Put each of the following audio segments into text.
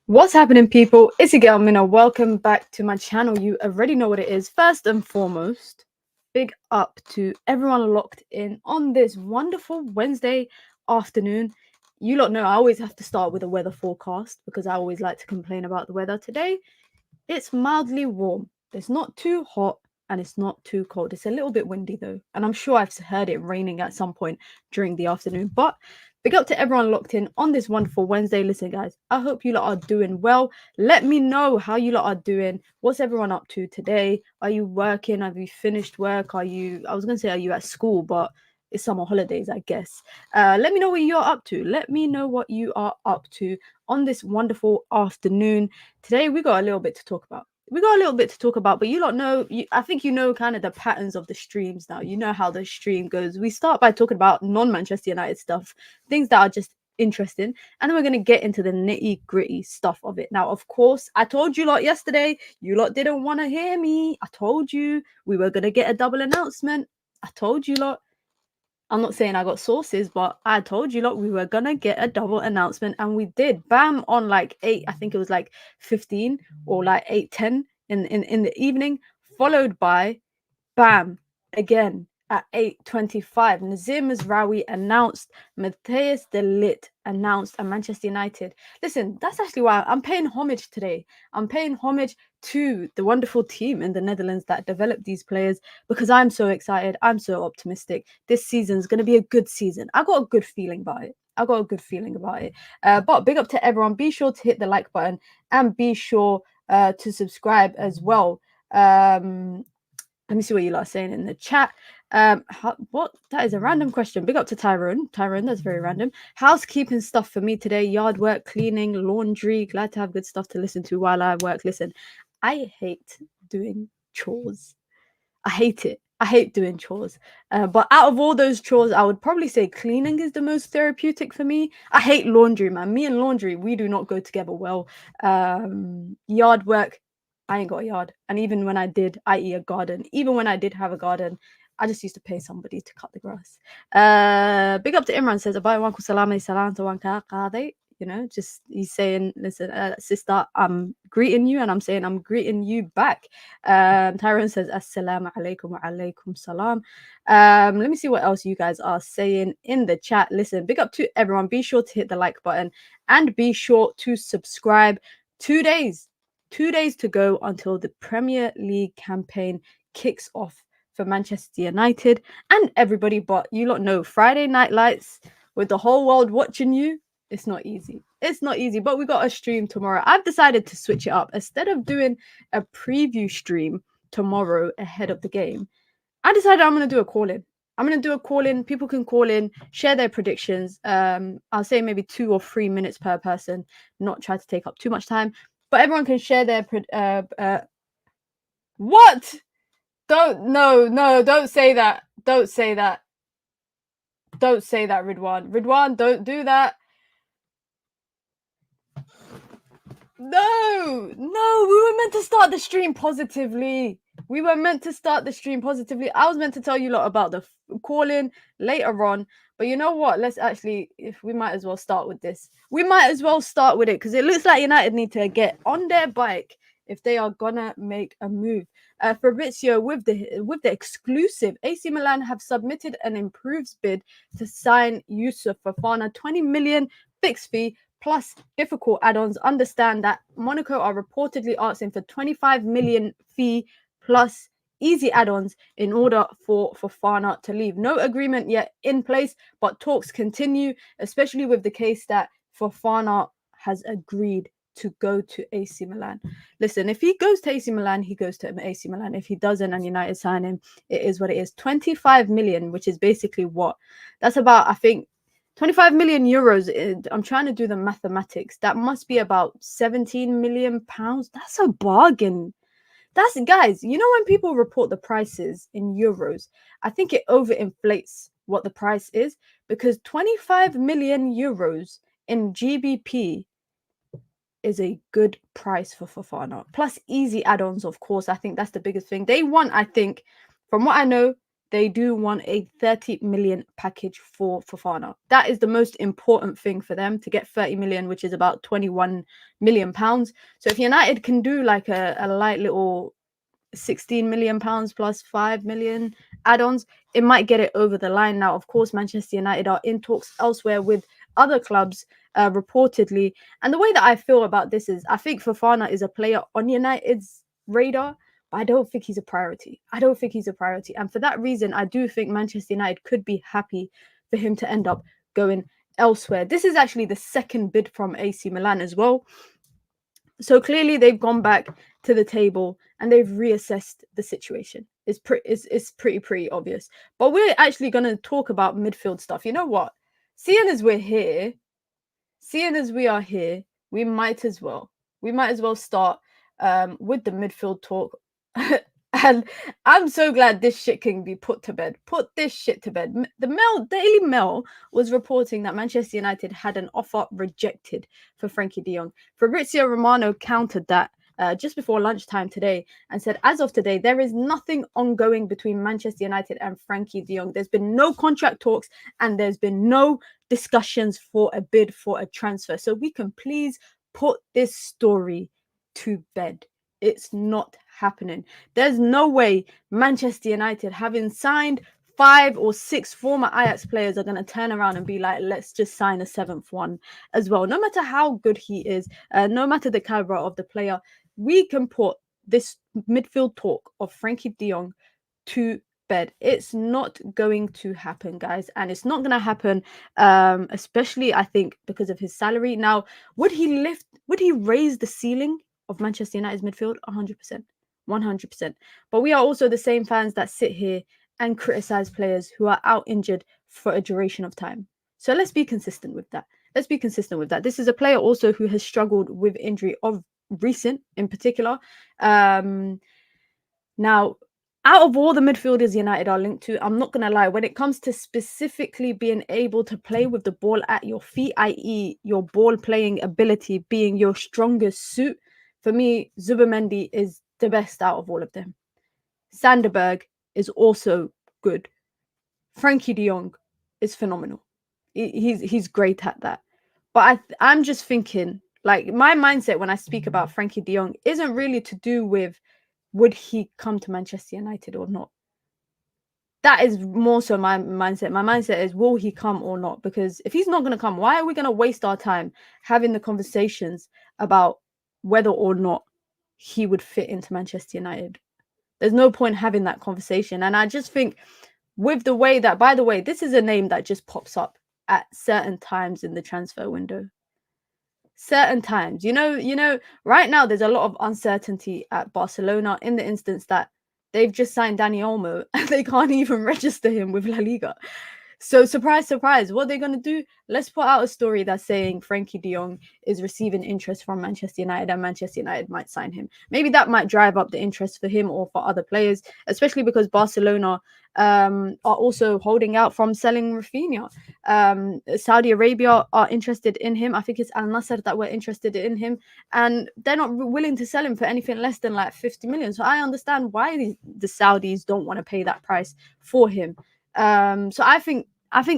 What's happening, people? It's your girl Minna. Welcome back to my channel. You already know what it is. First and foremost, big up to everyone locked in on this wonderful Wednesday afternoon. You lot know I always have to start with a weather forecast because I always like to complain about the weather. Today, it's mildly warm. It's not too hot and it's not too cold. It's a little bit windy though, and I'm sure I've heard it raining at some point during the afternoon. But big up to everyone locked in on this wonderful Wednesday. Listen, guys, I hope you lot are doing well. Let me know how you lot are doing. What's everyone up to today? Are you working? Have you finished work? I was going to say, are you at school? But it's summer holidays, I guess. Let me know what you're up to. Let me know what you are up to on this wonderful afternoon. Today, we got a little bit to talk about. But you lot know, I think you know kind of the patterns of the streams now. You know how the stream goes. We start by talking about non-Manchester United stuff, things that are just interesting, and then we're going to get into the nitty-gritty stuff of it. Now, of course, I told you lot yesterday, you lot didn't want to hear me. I told you we were going to get a double announcement. I told you lot. I'm not saying I got sources, but I told you lot we were gonna get a double announcement, and we did. Bam, on like 8, I think it was like 15 or like 8:10 in the evening, followed by bam again at 8:25. Nazir Mazraoui announced, Matthias de Ligt announced, and Manchester United. Listen, that's actually why I'm paying homage today. I'm paying homage to the wonderful team in the Netherlands that developed these players, because I'm so excited. I'm so optimistic. This season is going to be a good season. I got a good feeling about it. But big up to everyone. Be sure to hit the like button and be sure to subscribe as well. Let me see what you lot are saying in the chat. What? That is a random question. Big up to Tyrone. Tyrone, that's very random. Housekeeping stuff for me today. Yard work, cleaning, laundry. Glad to have good stuff to listen to while I work. Listen, I hate doing chores. I hate it. I hate doing chores. But out of all those chores, I would probably say cleaning is the most therapeutic for me. I hate laundry, man. Me and laundry, we do not go together well. Yard work, I ain't got a yard. And even when I did, i.e. a garden, even when I did have a garden, I just used to pay somebody to cut the grass. Big up to Imran, says, you know, just he's saying, listen, sister, I'm greeting you, and I'm saying I'm greeting you back. Tyrone says, assalamu alaikum wa alaikum salam. Let me see what else you guys are saying in the chat. Listen, big up to everyone. Be sure to hit the like button and be sure to subscribe. 2 days to go until the Premier League campaign kicks off for Manchester United and everybody. But you lot know, Friday night lights with the whole world watching you, it's not easy. It's not easy, but we got a stream tomorrow. I've decided to switch it up. Instead of doing a preview stream tomorrow ahead of the game, I decided I'm going to do a call-in. People can call in, share their predictions. I'll say maybe 2 or 3 minutes per person, not try to take up too much time. But everyone can share their what? Don't say that. Don't say that, Ridwan, don't do that. No, we were meant to start the stream positively. I was meant to tell you lot about the call-in later on. But you know what? We might as well start with this. We might as well start with it, because it looks like United need to get on their bike if they are gonna make a move. Fabrizio, with the exclusive, AC Milan have submitted an improved bid to sign Yusuf Fofana, 20 million fixed fee plus difficult add-ons. Understand that Monaco are reportedly asking for 25 million fee plus easy add-ons in order for Fofana to leave. No agreement yet in place, but talks continue, especially with the case that Fofana has agreed to go to AC Milan. Listen, if he goes to AC Milan, he goes to AC Milan. If he doesn't and United sign him, it is what it is. 25 million, which is basically what? That's about, I think, 25 million euros. I'm trying to do the mathematics. That must be about 17 million pounds. That's a bargain. That's, guys, you know, when people report the prices in euros, I think it overinflates what the price is, because 25 million euros in GBP is a good price for Fofana. Plus easy add-ons, of course. I think that's the biggest thing. They want, I think, from what I know, they do want a 30 million package for Fofana. That is the most important thing for them, to get 30 million, which is about 21 million pounds. So if United can do like a light little 16 million pounds plus 5 million add-ons, it might get it over the line. Now, of course, Manchester United are in talks elsewhere with other clubs, reportedly. And the way that I feel about this is, I think Fofana is a player on United's radar, but I don't think he's a priority. I don't think he's a priority. And for that reason, I do think Manchester United could be happy for him to end up going elsewhere. This is actually the second bid from AC Milan as well. So clearly they've gone back to the table and they've reassessed the situation. It's pretty obvious. But we're actually going to talk about midfield stuff. You know what? Seeing as we are here, we might as well start with the midfield talk. And I'm so glad this shit can be put to bed. Put this shit to bed. The Daily Mail was reporting that Manchester United had an offer rejected for Frankie De Jong. Fabrizio Romano countered that just before lunchtime today and said, as of today, there is nothing ongoing between Manchester United and Frankie De Jong. There's been no contract talks and there's been no discussions for a bid for a transfer. So we can please put this story to bed. It's not happening. There's no way Manchester United, having signed 5 or 6 former Ajax players, are going to turn around and be like, let's just sign a 7th one as well. No matter how good he is, no matter the caliber of the player, we can put this midfield talk of Frankie De Jong to bed. It's not going to happen, guys, and it's not going to happen, especially, I think, because of his salary. Now, would he raise the ceiling of Manchester United's midfield? 100%. 100%. But we are also the same fans that sit here and criticize players who are out injured for a duration of time. So let's be consistent with that. This is a player also who has struggled with injury of recent, in particular. Now, out of all the midfielders United are linked to, I'm not going to lie, when it comes to specifically being able to play with the ball at your feet, i.e. your ball playing ability being your strongest suit, for me, Zubimendi is the best out of all of them. Sanderberg is also good. Frankie De Jong is phenomenal. He's great at that. But I'm just thinking, like, my mindset when I speak about Frankie De Jong isn't really to do with would he come to Manchester United or not. That is more so my mindset. My mindset is, will he come or not? Because if he's not going to come, why are we going to waste our time having the conversations about whether or not he would fit into Manchester United? There's no point having that conversation. And I just think, with the way that, by the way, this is a name that just pops up at certain times in the transfer window. Certain times, you know, right now there's a lot of uncertainty at Barcelona, in the instance that they've just signed Dani Olmo and they can't even register him with La Liga. So surprise, surprise, what are they going to do? Let's put out a story that's saying Frankie De Jong is receiving interest from Manchester United and Manchester United might sign him. Maybe that might drive up the interest for him or for other players, especially because Barcelona are also holding out from selling Rafinha. Saudi Arabia are interested in him. I think it's Al Nassr that were interested in him, and they're not willing to sell him for anything less than like 50 million. So I understand why the Saudis don't want to pay that price for him. So I think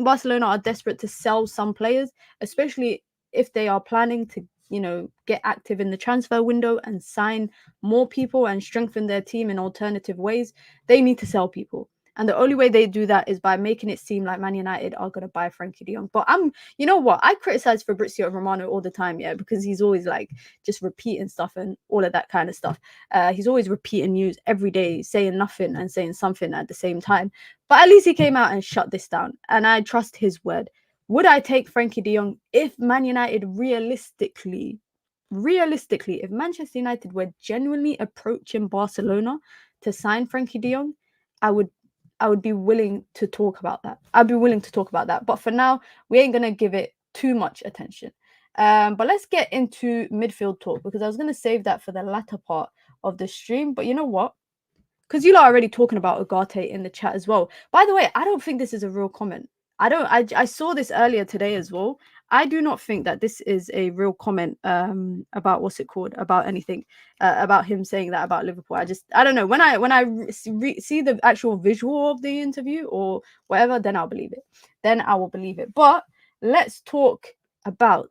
Barcelona are desperate to sell some players, especially if they are planning to, get active in the transfer window and sign more people and strengthen their team in alternative ways. They need to sell people. And the only way they do that is by making it seem like Man United are going to buy Frankie De Jong. But you know what? I criticize Fabrizio Romano all the time, yeah, because he's always like just repeating stuff and all of that kind of stuff. He's always repeating news every day, saying nothing and saying something at the same time. But at least he came out and shut this down, and I trust his word. Would I take Frankie De Jong if Man United realistically, if Manchester United were genuinely approaching Barcelona to sign Frankie De Jong, I would I would be willing to talk about that. I'd be willing to talk about that. But for now, we ain't going to give it too much attention. But let's get into midfield talk, because I was going to save that for the latter part of the stream. But you know what? Because you lot are already talking about Ugarte in the chat as well. By the way, I don't think this is a real comment. I saw this earlier today as well. I do not think that this is a real comment about what's it called, about anything, about him saying that about Liverpool. I don't know. When I see the actual visual of the interview or whatever, then I'll believe it. Then I will believe it. But let's talk about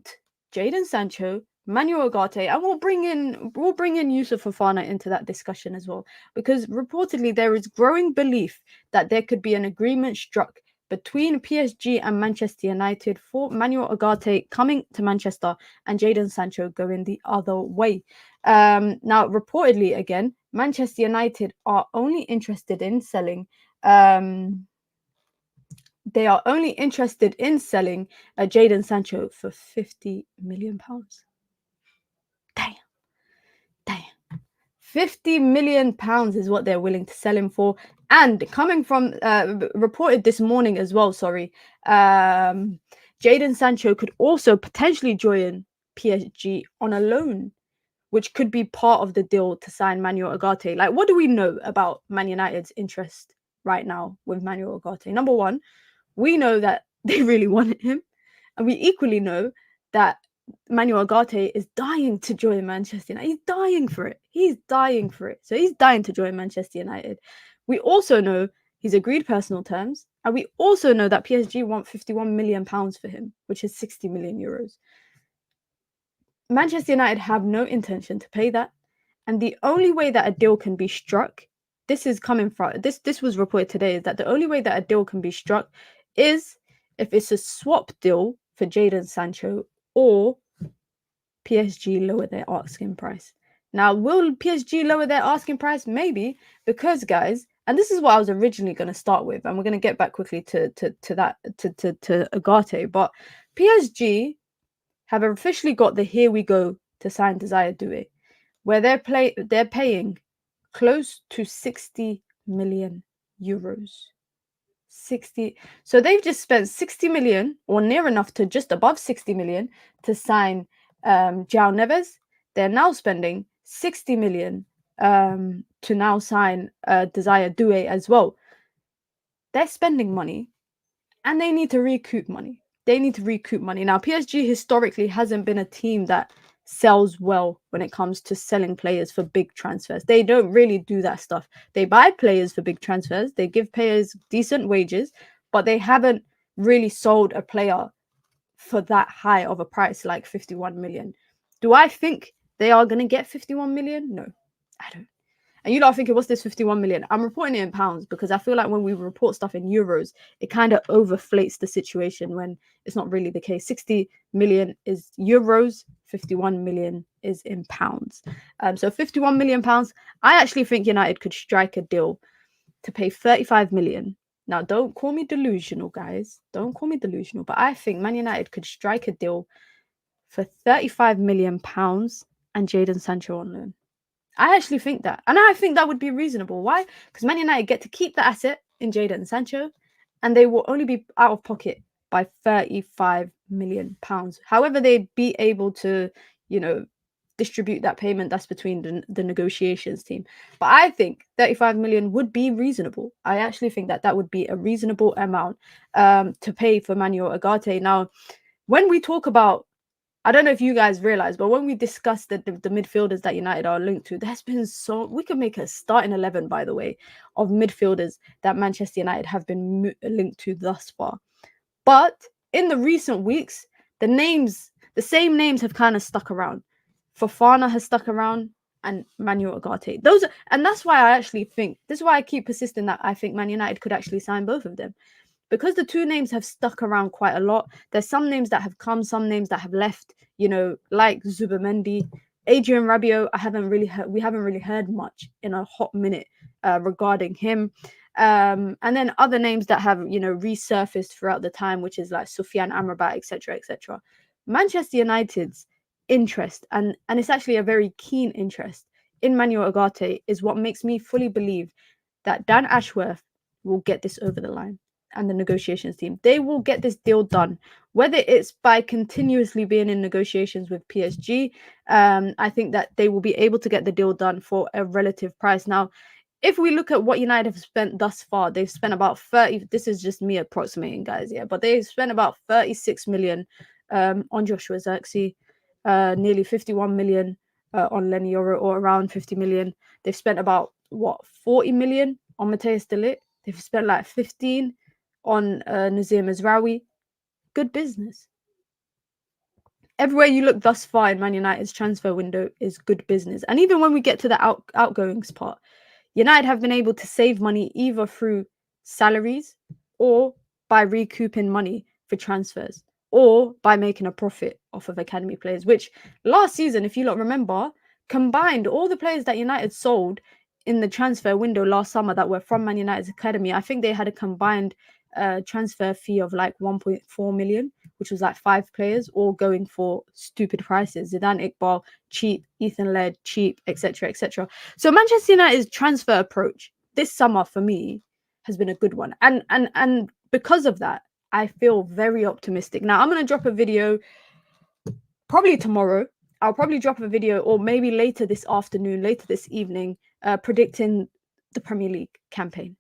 Jadon Sancho, Manuel Ugarte, and we'll bring in Yusuf Fofana into that discussion as well, because reportedly there is growing belief that there could be an agreement struck between PSG and Manchester United for Manuel Ugarte coming to Manchester and Jadon Sancho going the other way. Now, reportedly, again, Manchester United are only interested in selling. They are only interested in selling Jadon Sancho for £50 million. Damn. 50 million pounds is what they're willing to sell him for. And coming from reported this morning as well, Jadon Sancho could also potentially join PSG on a loan, which could be part of the deal to sign Manuel Ugarte. Like, what do we know about Man United's interest right now with Manuel Ugarte? Number one, we know that they really wanted him, and we equally know that Manuel Ugarte is dying to join Manchester United. He's dying for it. So he's dying to join Manchester United. We also know he's agreed personal terms, and we also know that PSG want £51 million for him, which is 60 million euros. Manchester United have no intention to pay that, and the only way that a deal can be struck, this was reported today, is that the only way that a deal can be struck is if it's a swap deal for Jadon Sancho, or PSG lower their asking price. Now, will PSG lower their asking price? Maybe, because guys, and this is what I was originally going to start with, and we're going to get back quickly to Ugarte, but PSG have officially got the here we go to sign Desire Doué, where they're paying close to 60 million euros. 60. So they've just spent 60 million, or near enough to just above 60 million, to sign João Neves. They're now spending 60 million to now sign Desire Doué as well. They're spending money, and they need to recoup money. Now, PSG historically hasn't been a team that sells well when it comes to selling players for big transfers. They don't really do that stuff. They buy players for big transfers. They give players decent wages, but they haven't really sold a player for that high of a price, like 51 million. Do I think they are going to get 51 million? No, I don't. And you lot are thinking, what's this 51 million? I'm reporting it in pounds because I feel like when we report stuff in euros, it kind of overflates the situation when it's not really the case. 60 million is euros, 51 million is in pounds. So 51 million pounds. I actually think United could strike a deal to pay 35 million. Now, don't call me delusional, guys. Don't call me delusional. But I think Man United could strike a deal for 35 million pounds and Jadon Sancho on loan. I actually think that. And I think that would be reasonable. Why? Because Man United get to keep the asset in Jadon Sancho, and they will only be out of pocket by 35 million pounds. However, they'd be able to, distribute that payment. That's between the negotiations team. But I think 35 million would be reasonable. I actually think that would be a reasonable amount to pay for Manuel Ugarte. Now, when we talk about, I don't know if you guys realize, but when we discussed the midfielders that United are linked to, there's been we could make a starting 11, by the way, of midfielders that Manchester United have been linked to thus far. But in the recent weeks, the same names have kind of stuck around. Fofana has stuck around, and Manuel Ugarte. And that's why I actually think, this is why I keep persisting that I think Man United could actually sign both of them. Because the two names have stuck around quite a lot. There's some names that have come, some names that have left, like Zubamendi. Adrian Rabiot, we haven't really heard much in a hot minute regarding him. And then other names that have, resurfaced throughout the time, which is like Soufiane Amrabat, etc., etc. Manchester United's interest, and it's actually a very keen interest in Manuel Ugarte, is what makes me fully believe that Dan Ashworth will get this over the line, and the negotiations team. They will get this deal done, whether it's by continuously being in negotiations with PSG. I think that they will be able to get the deal done for a relative price. Now, if we look at what United have spent thus far, they've spent about 30. This is just me approximating, guys, yeah, but they've spent about 36 million on Joshua Zirkzee, nearly 51 million on Lenny Yoro, or around 50 million. They've spent about 40 million on Matthias de Ligt. They've spent like 15 on Nazir Mazraoui. Good business. Everywhere you look thus far in Man United's transfer window is good business. And even when we get to the outgoings part, United have been able to save money either through salaries or by recouping money for transfers or by making a profit off of academy players, which last season, if you lot remember, combined all the players that United sold in the transfer window last summer that were from Man United's academy. I think they had a combined transfer fee of like 1.4 million, which was like 5 players all going for stupid prices. Zidane, Iqbal, cheap, Ethan Laird, cheap, etc., etc. So Manchester United's transfer approach this summer for me has been a good one, and because of that, I feel very optimistic. Now I'm going to drop a video probably tomorrow. I'll probably drop a video, or maybe later this afternoon, later this evening, predicting the Premier League campaign.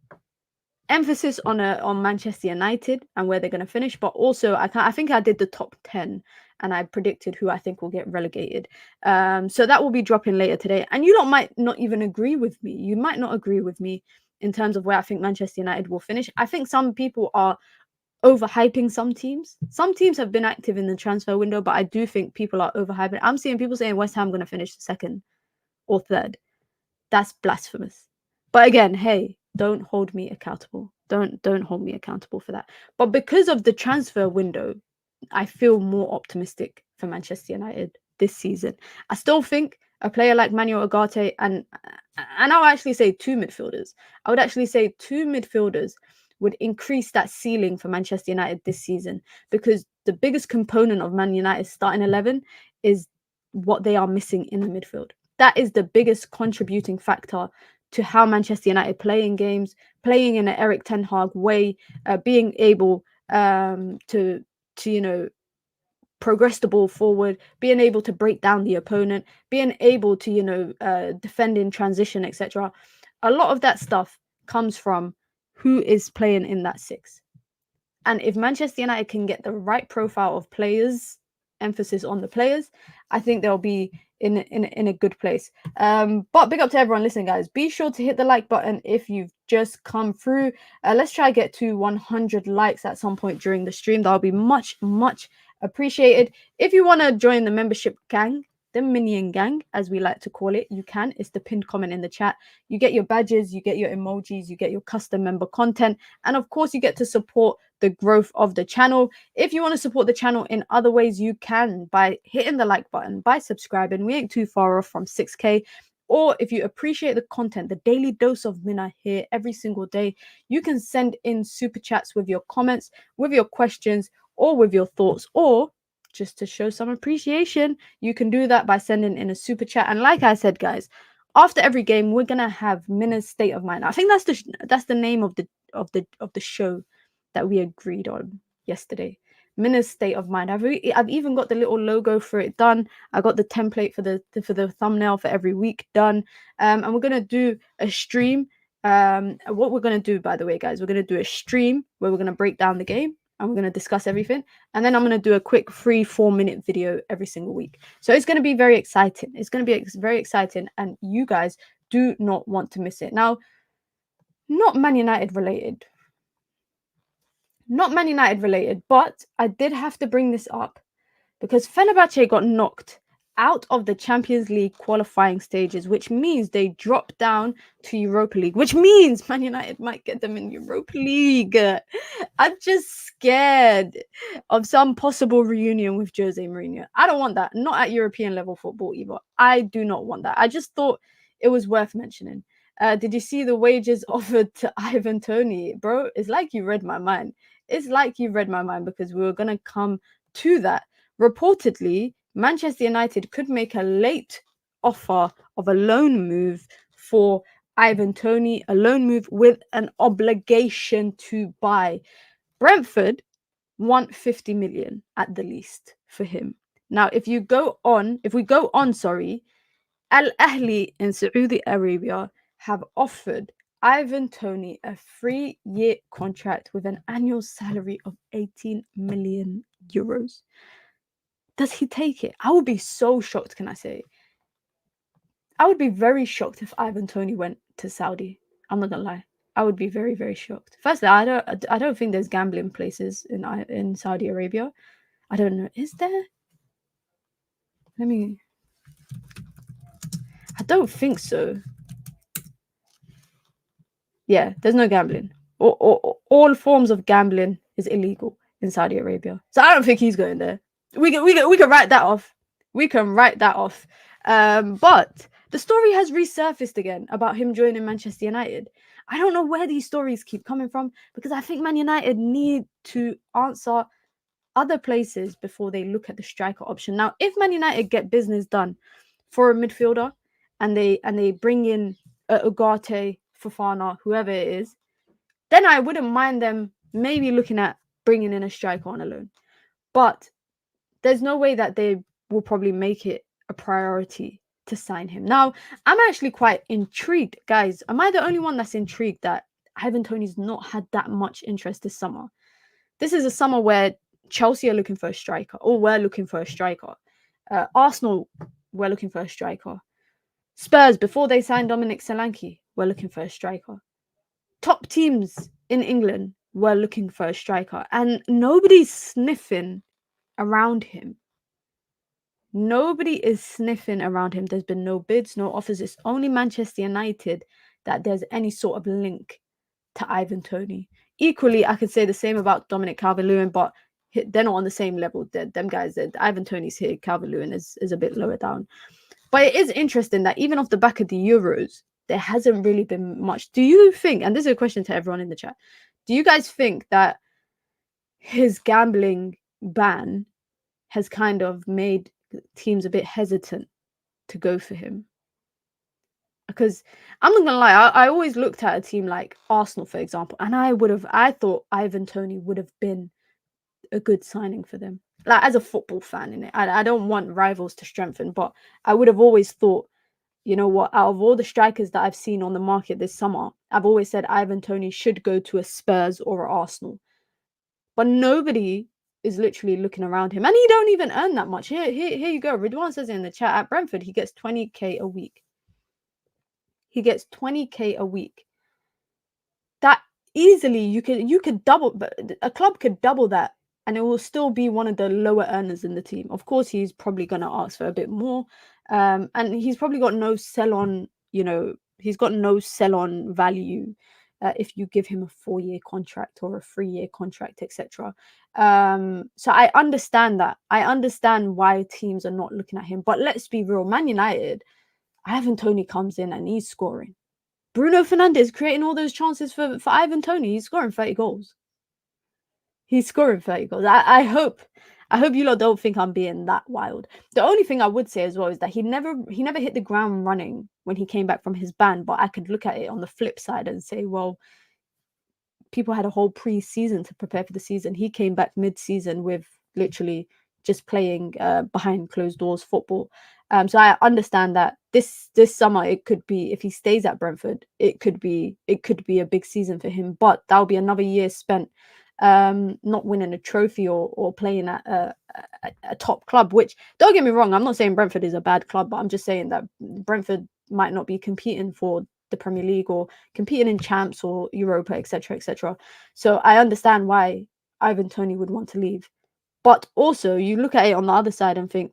Emphasis on Manchester United and where they're going to finish, but also I think I did the top 10 and I predicted who I think will get relegated. So that will be dropping later today. And you lot might not even agree with me. You might not agree with me in terms of where I think Manchester United will finish. I think some people are overhyping some teams. Some teams have been active in the transfer window, but I do think people are overhyping. I'm seeing people saying West Ham going to finish second or third. That's blasphemous. But again, hey, don't hold me accountable. Don't hold me accountable for that. But because of the transfer window, I feel more optimistic for Manchester United this season. I still think a player like Manuel Ugarte and I'll actually say 2 midfielders. I would actually say 2 midfielders would increase that ceiling for Manchester United this season, because the biggest component of Man United's starting 11 is what they are missing in the midfield. That is the biggest contributing factor to how Manchester United play in games, playing in an Eric Ten Hag way, being able to progress the ball forward, being able to break down the opponent, being able to defend in transition, etc. A lot of that stuff comes from who is playing in that 6. And if Manchester United can get the right profile of players, emphasis on the players, I think they'll be in a good place. But big up to everyone listening, guys. Be sure to hit the like button if you've just come through. Let's try to get to 100 likes at some point during the stream. That'll be much appreciated. If you want to join the membership gang, the Minion Gang, as we like to call it, you can. It's the pinned comment in the chat. You get your badges, you get your emojis, you get your custom member content, and of course you get to support the growth of the channel. If you want to support the channel in other ways, you can by hitting the like button, by subscribing. We ain't too far off from 6K. Or if you appreciate the content, the daily dose of Mina here every single day, you can send in super chats with your comments, with your questions, or with your thoughts, or just to show some appreciation. You can do that by sending in a super chat. And like I said, guys, after every game, we're gonna have Mina's state of mind. I think that's the name of the show that we agreed on yesterday. Mina's state of mind. I've even got the little logo for it done. I got the template for the thumbnail for every week done. And we're gonna do a stream. What we're gonna do, by the way, guys, we're gonna do a stream where we're gonna break down the game and we're going to discuss everything. And then I'm going to do a quick 3-4 minute video every single week. So it's going to be very exciting. It's going to be very exciting. And you guys do not want to miss it. Now, not Man United related. Not Man United related, but I did have to bring this up because Fenerbahce got knocked out of the Champions League qualifying stages, which means they drop down to Europa League, which means Man United might get them in Europa League. I'm just scared of some possible reunion with Jose Mourinho. I don't want that. Not at European level football either. I do not want that. I just thought it was worth mentioning. Did you see the wages offered to Ivan Toney? Bro, it's like you read my mind. It's like you read my mind, because we were going to come to that. Reportedly, Manchester United could make a late offer of a loan move for Ivan Toney, a loan move with an obligation to buy. Brentford want 50 million at the least for him. Now, if we go on, Al Ahli in Saudi Arabia have offered Ivan Toney a 3-year contract with an annual salary of 18 million euros. Does he take it? I would be so shocked, can I say? I would be very shocked if Ivan Toney went to Saudi. I'm not gonna lie. I would be very, very shocked. Firstly, I don't think there's gambling places in Saudi Arabia. I don't know. Is there? I don't think so. Yeah, there's no gambling. All forms of gambling is illegal in Saudi Arabia. So I don't think he's going there. We can write that off. We can write that off. But the story has resurfaced again about him joining Manchester United. I don't know where these stories keep coming from because I think Man United need to answer other places before they look at the striker option. Now, if Man United get business done for a midfielder and they bring in Ugarte, Fofana, whoever it is, then I wouldn't mind them maybe looking at bringing in a striker on a loan. But there's no way that they will probably make it a priority to sign him. Now, I'm actually quite intrigued, guys. Am I the only one that's intrigued that Ivan Toney's not had that much interest this summer? This is a summer where Chelsea are looking for a striker, or we're looking for a striker. Arsenal, we're looking for a striker. Spurs, before they signed Dominic Solanke, were looking for a striker. Top teams in England were looking for a striker, and nobody's sniffing around him. Nobody is sniffing around him. There's been no bids, no offers. It's only Manchester United that there's any sort of link to Ivan Toney. Equally, I could say the same about Dominic Calvert-Lewin, but they're not on the same level. Them guys, Ivan Toney's here, Calvert-Lewin is a bit lower down. But it is interesting that even off the back of the Euros, there hasn't really been much. Do you think, and this is a question to everyone in the chat, do you guys think that his gambling ban has kind of made teams a bit hesitant to go for him? Because I'm not gonna lie, I always looked at a team like Arsenal, for example, and I thought Ivan Toney would have been a good signing for them. Like, as a football fan, in it, I don't want rivals to strengthen, but I would have always thought, you know what, out of all the strikers that I've seen on the market this summer, I've always said Ivan Toney should go to a Spurs or an Arsenal. But nobody is literally looking around him, and he don't even earn that much. Here you go. Ridwan says in the chat, at Brentford, he gets 20k a week. He gets 20k a week. That easily you could double, but a club could double that, and it will still be one of the lower earners in the team. Of course, he's probably going to ask for a bit more, and he's probably got no sell on. He's got no sell on value if you give him a 4-year contract or a 3-year contract, etc. So I understand that. I understand why teams are not looking at him. But let's be real, Man United, Ivan Toney comes in and he's scoring. Bruno Fernandes creating all those chances for Ivan Toney. He's scoring 30 goals. He's scoring 30 goals. I hope you lot don't think I'm being that wild. The only thing I would say as well is that he never hit the ground running when he came back from his ban. But I could look at it on the flip side and say, well, people had a whole pre-season to prepare for the season. He came back mid-season with literally just playing behind closed doors football. So I understand that this summer it could be, if he stays at Brentford, it could be a big season for him. But that'll be another year spent not winning a trophy or playing at a top club. Which, don't get me wrong, I'm not saying Brentford is a bad club, but I'm just saying that Brentford might not be competing for the Premier League or competing in champs or Europa, etc., etc. So I understand why Ivan Toney would want to leave. But also, you look at it on the other side and think,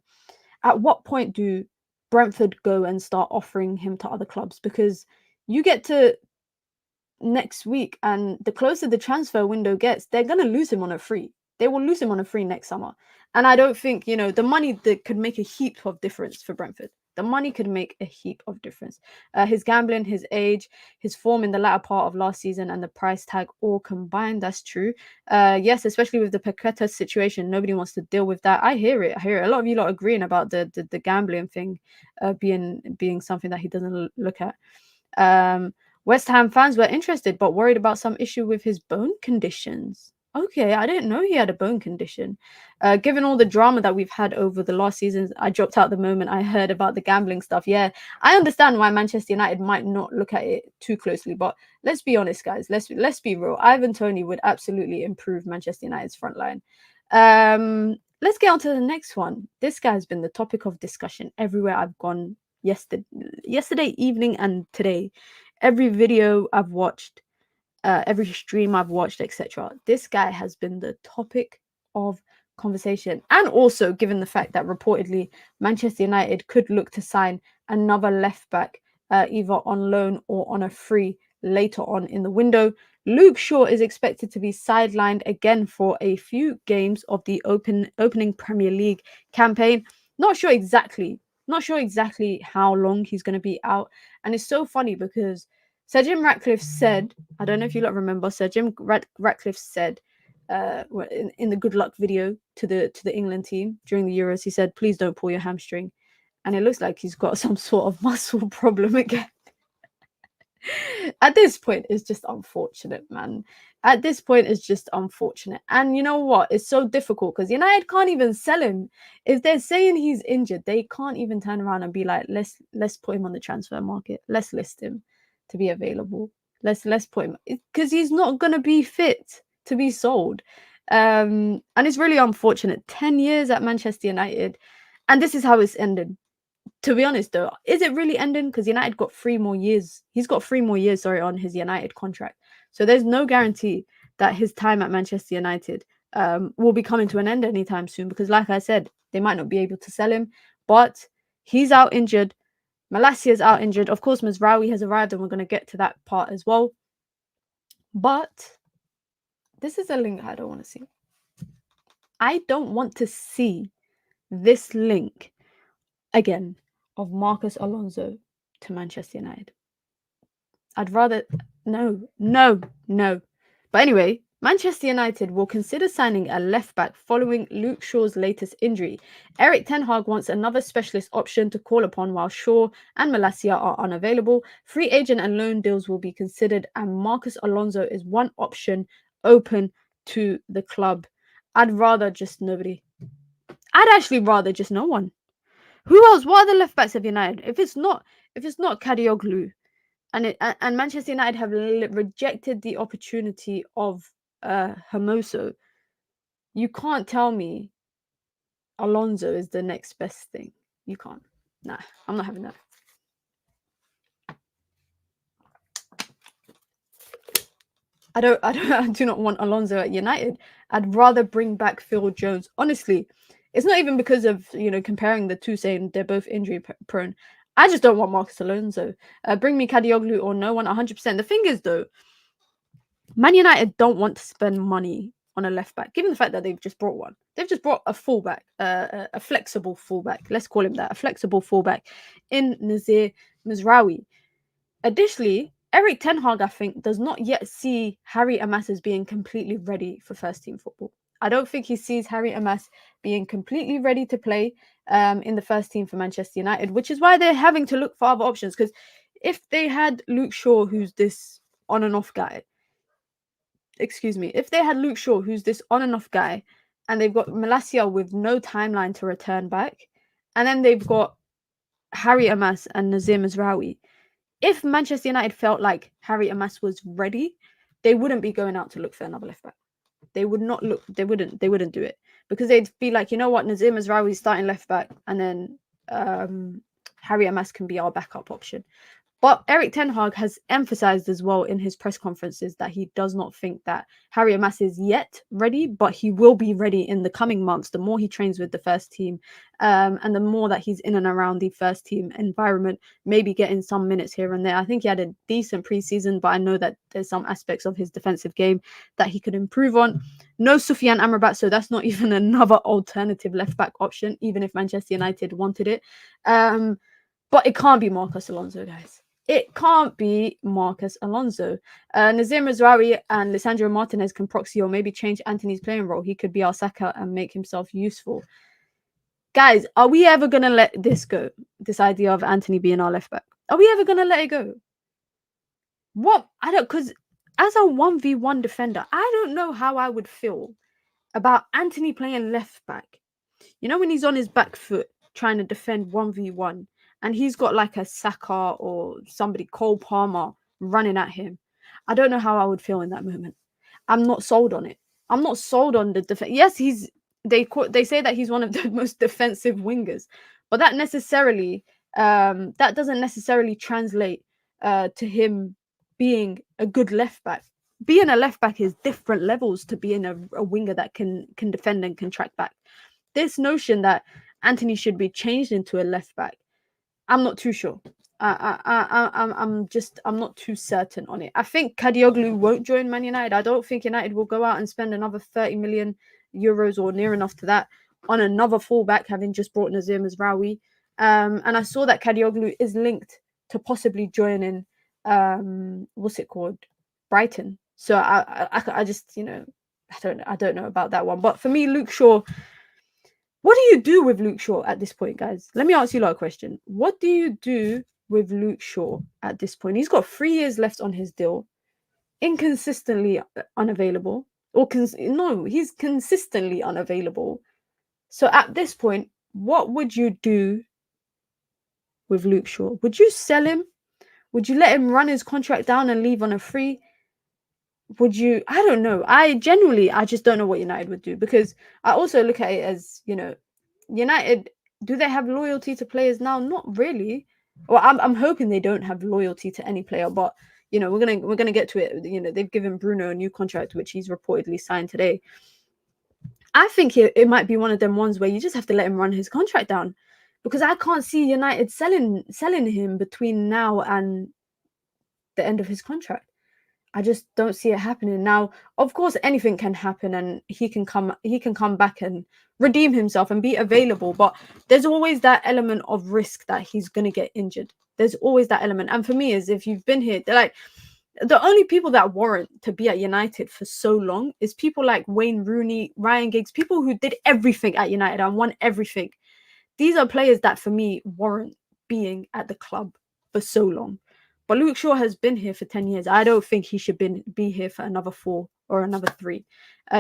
at what point do Brentford go and start offering him to other clubs? Because you get to next week, and the closer the transfer window gets, they're going to lose him on a free. They will lose him on a free next summer. And I don't think, the money that could make a heap of difference for Brentford. The money could make a heap of difference. His gambling, his age, his form in the latter part of last season, and the price tag all combined. That's true. Yes, especially with the Paqueta situation, nobody wants to deal with that. I hear it. A lot of you lot agreeing about the gambling thing being something that he doesn't look at. West Ham fans were interested but worried about some issue with his bone conditions. Okay, I didn't know he had a bone condition. Given all the drama that we've had over the last seasons, I dropped out the moment I heard about the gambling stuff. Yeah, I understand why Manchester United might not look at it too closely, but let's be honest, guys. Let's be real. Ivan Toney would absolutely improve Manchester United's front line. Let's get on to the next one. This guy's been the topic of discussion everywhere I've gone yesterday evening and today. Every video I've watched, every stream I've watched, etc. This guy has been the topic of conversation. And also, given the fact that reportedly Manchester United could look to sign another left back, either on loan or on a free later on in the window. Luke Shaw is expected to be sidelined again for a few games of the opening Premier League campaign. Not sure exactly how long he's going to be out. And it's so funny because Sir Jim Ratcliffe said, I don't know if you lot remember, Sir Jim Ratcliffe said in the good luck video to the England team during the Euros, he said, please don't pull your hamstring. And it looks like he's got some sort of muscle problem again. At this point, it's just unfortunate, man. At this point, it's just unfortunate. And you know what? It's so difficult because United can't even sell him. If they're saying he's injured, they can't even turn around and be like, let's put him on the transfer market. Let's list him to be available. Let's put him, because he's not gonna be fit to be sold. And it's really unfortunate. 10 years at Manchester United, and this is how it's ended. To be honest, though, is it really ending? Because United got 3 more years. He's got 3 more years, on his United contract. So there's no guarantee that his time at Manchester United will be coming to an end anytime soon. Because, like I said, they might not be able to sell him. But he's out injured. Malacia's out injured. Of course, Mazraoui has arrived, and we're going to get to that part as well. But this is a link I don't want to see. I don't want to see this link again of Marcus Alonso to Manchester United. I'd rather no. But anyway, Manchester United will consider signing a left back following Luke Shaw's latest injury. Erik ten Hag wants another specialist option to call upon while Shaw and Malacia are unavailable. Free agent and loan deals will be considered, and Marcus Alonso is one option open to the club. I'd rather just nobody. I'd actually rather just no one. Who else? What are the left backs of United? If it's not Kadioglu, and Manchester United have rejected the opportunity of Hermoso, you can't tell me Alonso is the next best thing. You can't. Nah, I'm not having that. I do not want Alonso at United. I'd rather bring back Phil Jones. Honestly, it's not even because of, comparing the two, saying they're both injury prone. I just don't want Marcus Alonso. Bring me Kadioglu or no one, 100%. The thing is, though, Man United don't want to spend money on a left back, given the fact that they've just brought one. They've just brought a fullback, a flexible fullback. Let's call him that, a flexible fullback in Nazir Mazraoui. Additionally, Erik ten Hag, I think, does not yet see Harry Amas as being completely ready for first-team football. I don't think he sees Harry Amas being completely ready to play in the first team for Manchester United, which is why they're having to look for other options. Because if they had Luke Shaw, who's this on and off guy, if they had Luke Shaw, who's this on and off guy, and they've got Malacia with no timeline to return back, and then they've got Harry Amas and Nazir Mazraoui, if Manchester United felt like Harry Amas was ready, they wouldn't be going out to look for another left back. They would not look. They wouldn't do it, because they'd be like, you know what, Nazir Mazraoui is starting left back, and then Harry Amas can be our backup option. But Erik ten Hag has emphasized as well in his press conferences that he does not think that Harry Amas is yet ready, but he will be ready in the coming months. The more he trains with the first team, and the more that he's in and around the first team environment, maybe getting some minutes here and there. I think he had a decent preseason, but I know that there's some aspects of his defensive game that he could improve on. No Soufiane Amrabat, so that's not even another alternative left back option, even if Manchester United wanted it. But it can't be Marcus Alonso, guys. It can't be Marcus Alonso. Nazir Mazraoui and Lisandro Martinez can proxy or maybe change Anthony's playing role. He could be our Saka and make himself useful. Guys, are we ever going to let this go? This idea of Anthony being our left back? Are we ever going to let it go? what I don't, because as a 1v1 defender, I don't know how I would feel about Anthony playing left back. You know, when he's on his back foot trying to defend 1v1 and he's got like a Saka or somebody, Cole Palmer, running at him. I don't know how I would feel in that moment. I'm not sold on it. I'm not sold on the defense. Yes, they say that he's one of the most defensive wingers, but that doesn't necessarily translate to him being a good left back. Being a left back is different levels to being a winger that can defend and can track back. This notion that Anthony should be changed into a left back, I'm not too sure. I'm not too certain on it. I think Kadioglu won't join Man United. I don't think United will go out and spend another 30 million euros or near enough to that on another fullback, having just brought Nazir Mazraoui. And I saw that Kadioglu is linked to possibly joining what's it called, Brighton. So I just, you know, I don't know about that one. But for me, Luke Shaw. What do you do with Luke Shaw at this point, guys? Let me ask you a question. What do you do with Luke Shaw at this point? He's got 3 years left on his deal, inconsistently unavailable. No, he's consistently unavailable. So at this point, what would you do with Luke Shaw? Would you sell him? Would you let him run his contract down and leave on a free? Would you? I don't know. I just don't know what United would do, because I also look at it as, you know, United, do they have loyalty to players now? Not really. Well, I'm hoping they don't have loyalty to any player, but you know, we're gonna get to it. You know, they've given Bruno a new contract, which he's reportedly signed today. I think it might be one of them ones where you just have to let him run his contract down, because I can't see United selling him between now and the end of his contract. I just don't see it happening. Now, of course, anything can happen and he can come back and redeem himself and be available. But there's always that element of risk that he's going to get injured. There's always that element. And for me, is if you've been here, they're like, the only people that warrant to be at United for so long is people like Wayne Rooney, Ryan Giggs, people who did everything at United and won everything. These are players that, for me, warrant being at the club for so long. But Luke Shaw has been here for 10 years. I don't think he should be here for another 4 or another 3.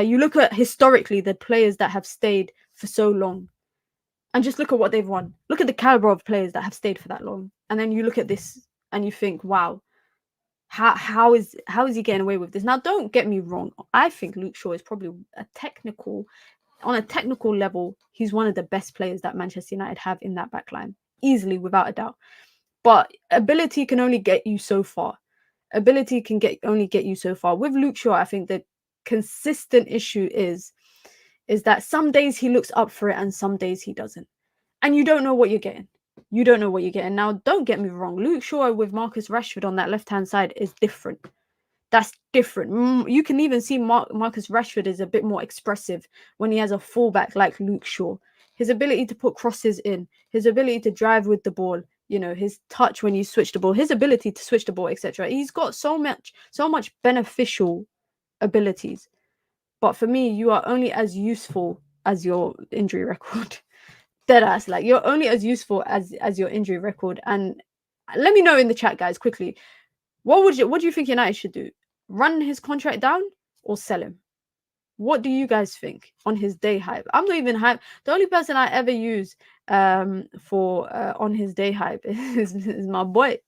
You look at historically the players that have stayed for so long, and just look at what they've won. Look at the caliber of players that have stayed for that long. And then you look at this and you think, wow, how is he getting away with this? Now, don't get me wrong. I think Luke Shaw is probably on a technical level, he's one of the best players that Manchester United have in that back line, easily, without a doubt. But ability can only get you so far. Ability can only get you so far. With Luke Shaw, I think the consistent issue is that some days he looks up for it and some days he doesn't. And you don't know what you're getting. You don't know what you're getting. Now, don't get me wrong. Luke Shaw with Marcus Rashford on that left-hand side is different. That's different. You can even see Marcus Rashford is a bit more expressive when he has a fullback like Luke Shaw. His ability to put crosses in, his ability to drive with the ball, you know, his touch when you switch the ball, his ability to switch the ball, etc. He's got so much beneficial abilities. But for me, you are only as useful as your injury record. Deadass, like, you're only as useful as your injury record. And let me know in the chat, guys, quickly. What do you think United should do? Run his contract down or sell him? What do you guys think on his day hype? I'm not even hype. The only person I ever use for on his day hype is my boy.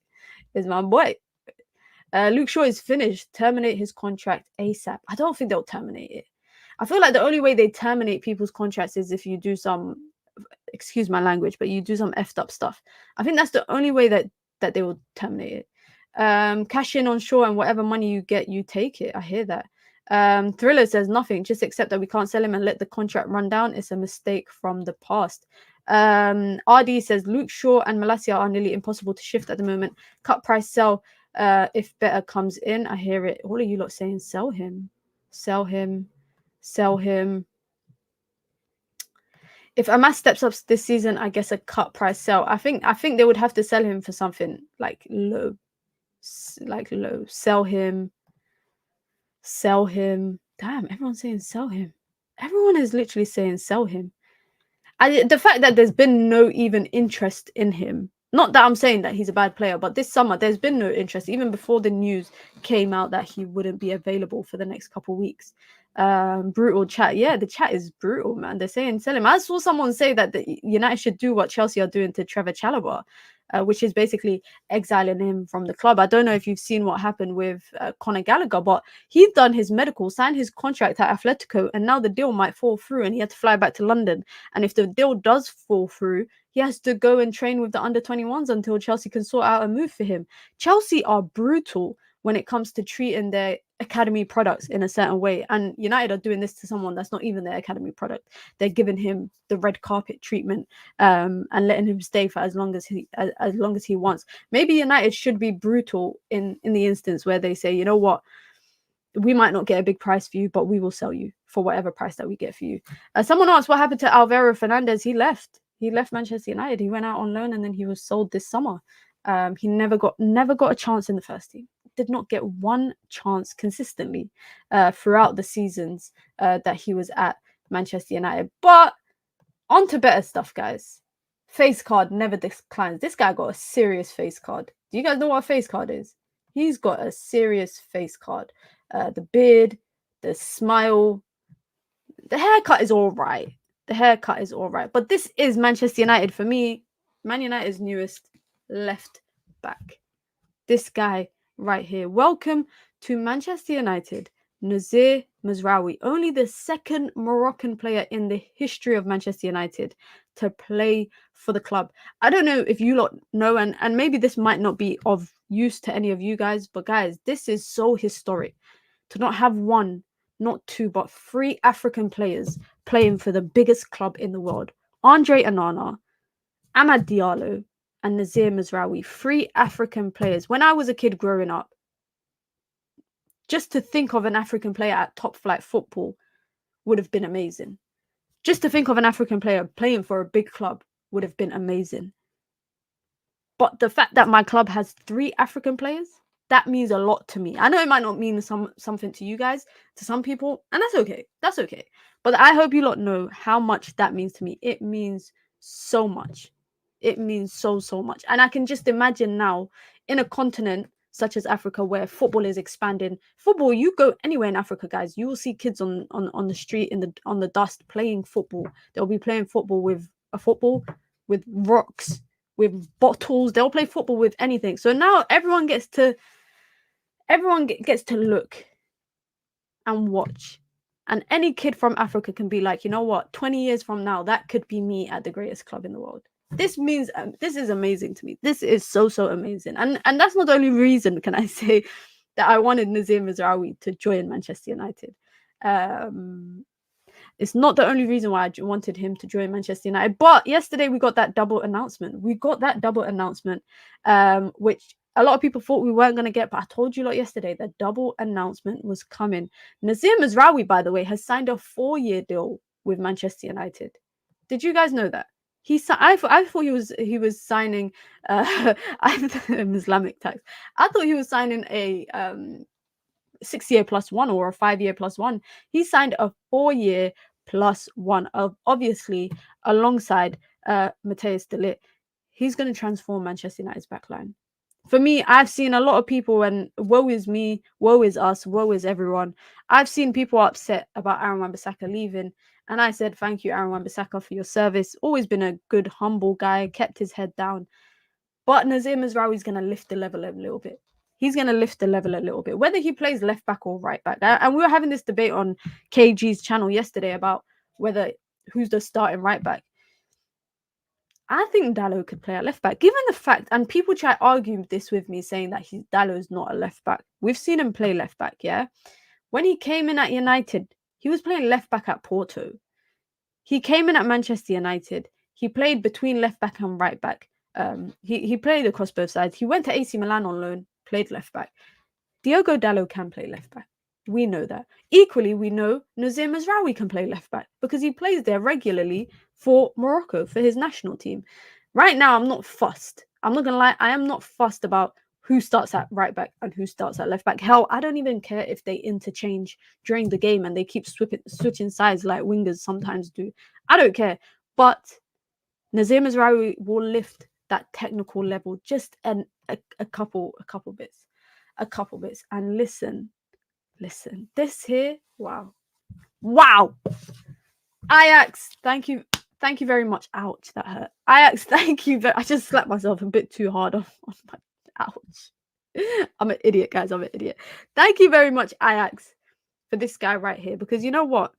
Luke Shaw is finished. Terminate his contract ASAP. I don't think they'll terminate it. I feel like the only way they terminate people's contracts is if you do some, excuse my language, but you do some effed up stuff. I think that's the only way that they will terminate it. Cash in on Shaw and whatever money you get, you take it. I hear that. Thriller says nothing, just accept that we can't sell him and let the contract run down. It's a mistake from the past. RD says Luke Shaw and Malacia are nearly impossible to shift at the moment. Cut price sell if better comes in. I hear it. All of you lot saying sell him. If Amas steps up this season, I guess a cut price sell. I think they would have to sell him for something like low. Sell him. Damn, everyone's saying sell him. Everyone is literally saying sell him. The fact that there's been no even interest in him Not that I'm saying that he's a bad player, but this summer there's been no interest, even before the news came out that he wouldn't be available for the next couple of weeks. Brutal chat. Yeah, the chat is brutal, man. They're saying sell him. I saw someone say that the United should do what Chelsea are doing to Trevor Chalobah, which is basically exiling him from the club. I don't know if you've seen what happened with Conor Gallagher, but he's done his medical, signed his contract at Atletico, and now the deal might fall through and he had to fly back to London. And if the deal does fall through, he has to go and train with the under-21s until Chelsea can sort out a move for him. Chelsea are brutal when it comes to treating their academy products in a certain way. And United are doing this to someone that's not even their academy product. They're giving him the red carpet treatment and letting him stay for as long as he wants. Maybe United should be brutal in the instance where they say, you know what, we might not get a big price for you, but we will sell you for whatever price that we get for you. Someone asked what happened to Alvaro Fernandez. He left Manchester United. He went out on loan and then he was sold this summer. He never got a chance in the first team. Did not get one chance consistently throughout the seasons that he was at Manchester United. But on to better stuff, guys. Face card never declines. This guy got a serious face card. Do you guys know what a face card is? He's got a serious face card. The beard, the smile, the haircut is all right. But this is Manchester United for me. Man United's newest left back. This guy right here. Welcome to Manchester United, Nazir Mazraoui. Only the second Moroccan player in the history of Manchester United to play for the club. I don't know if you lot know, and maybe this might not be of use to any of you guys, but guys, this is so historic to not have one, not two, but three African players playing for the biggest club in the world. Andre Onana, Amad Diallo, and Nazir Mazraoui. Three African players. When I was a kid growing up, just to think of an African player at top flight football would have been amazing. Just to think of an African player playing for a big club would have been amazing. But the fact that my club has three African players, that means a lot to me. I know it might not mean something to you guys, to some people, and that's okay. That's okay. But I hope you lot know how much that means to me. It means so much. It means so much. And I can just imagine now in a continent such as Africa where football is expanding. Football, you go anywhere in Africa, guys, you will see kids on the street on the dust playing football. They'll be playing football with rocks, with bottles. They'll play football with anything. So now everyone gets to look and watch. And any kid from Africa can be like, you know what, 20 years from now, that could be me at the greatest club in the world. This means this is amazing to me. This is so amazing. And that's not the only reason, can I say, that I wanted Nazir Mazraoui to join Manchester United. It's not the only reason why I wanted him to join Manchester United. But yesterday we got that double announcement. Which a lot of people thought we weren't going to get. But I told you lot yesterday that double announcement was coming. Nazir Mazraoui, by the way, has signed a 4-year deal with Manchester United. Did you guys know that? I thought he was signing Islamic tax. I thought he was signing a 6-year plus one or a 5-year plus one. He signed a 4-year plus one, obviously alongside Matthias de Ligt. He's going to transform Manchester United's backline. For me, I've seen a lot of people, and woe is me, woe is us, woe is everyone. I've seen people upset about Aaron Wan-Bissaka leaving. And I said, thank you, Aaron Wan-Bissaka, for your service. Always been a good, humble guy, kept his head down. But Nazir Mazraoui is going to lift the level a little bit. He's going to lift the level a little bit, whether he plays left back or right back. And we were having this debate on KG's channel yesterday about who's the starting right back. I think Dalot could play at left back, given the fact, and people try to argue this with me, saying that Dalot is not a left back. We've seen him play left back, yeah? When he came in at United, he was playing left back at Porto. He came in at Manchester United. He played between left back and right back. He played across both sides. He went to AC Milan on loan, played left back. Diogo Dalot can play left back. We know that. Equally, we know Nazir Mazraoui can play left back because he plays there regularly for Morocco, for his national team. Right now, I'm not fussed. I'm not going to lie. I am not fussed about who starts at right back and who starts at left back. Hell, I don't even care if they interchange during the game and they keep switching sides like wingers sometimes do. I don't care. But Nazir Mazraoui will lift that technical level, just a couple bits. And listen, this here, wow. Ajax, thank you very much. Ouch, that hurt. Ajax, thank you. I just slapped myself a bit too hard on my ouch. I'm an idiot, guys. I'm an idiot. Thank you very much, Ajax, for this guy right here. Because you know what?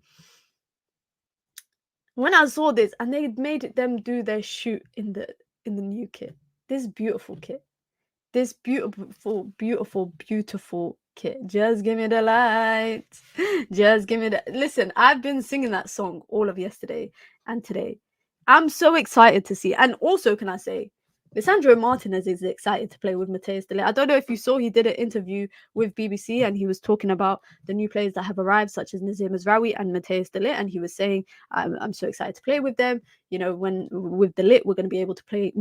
When I saw this and they made them do their shoot in the new kit, this beautiful kit, this beautiful kit. Just give me the light. Just give me the. Listen, I've been singing that song all of yesterday and today. I'm so excited to see. And also, can I say, Lisandro Martinez is excited to play with Matheus de Ligt. I don't know if you saw, he did an interview with BBC and he was talking about the new players that have arrived, such as Nazir Mazraoui and Matheus de Ligt. And he was saying, I'm so excited to play with them. You know, when with de Ligt, we're going to be able to play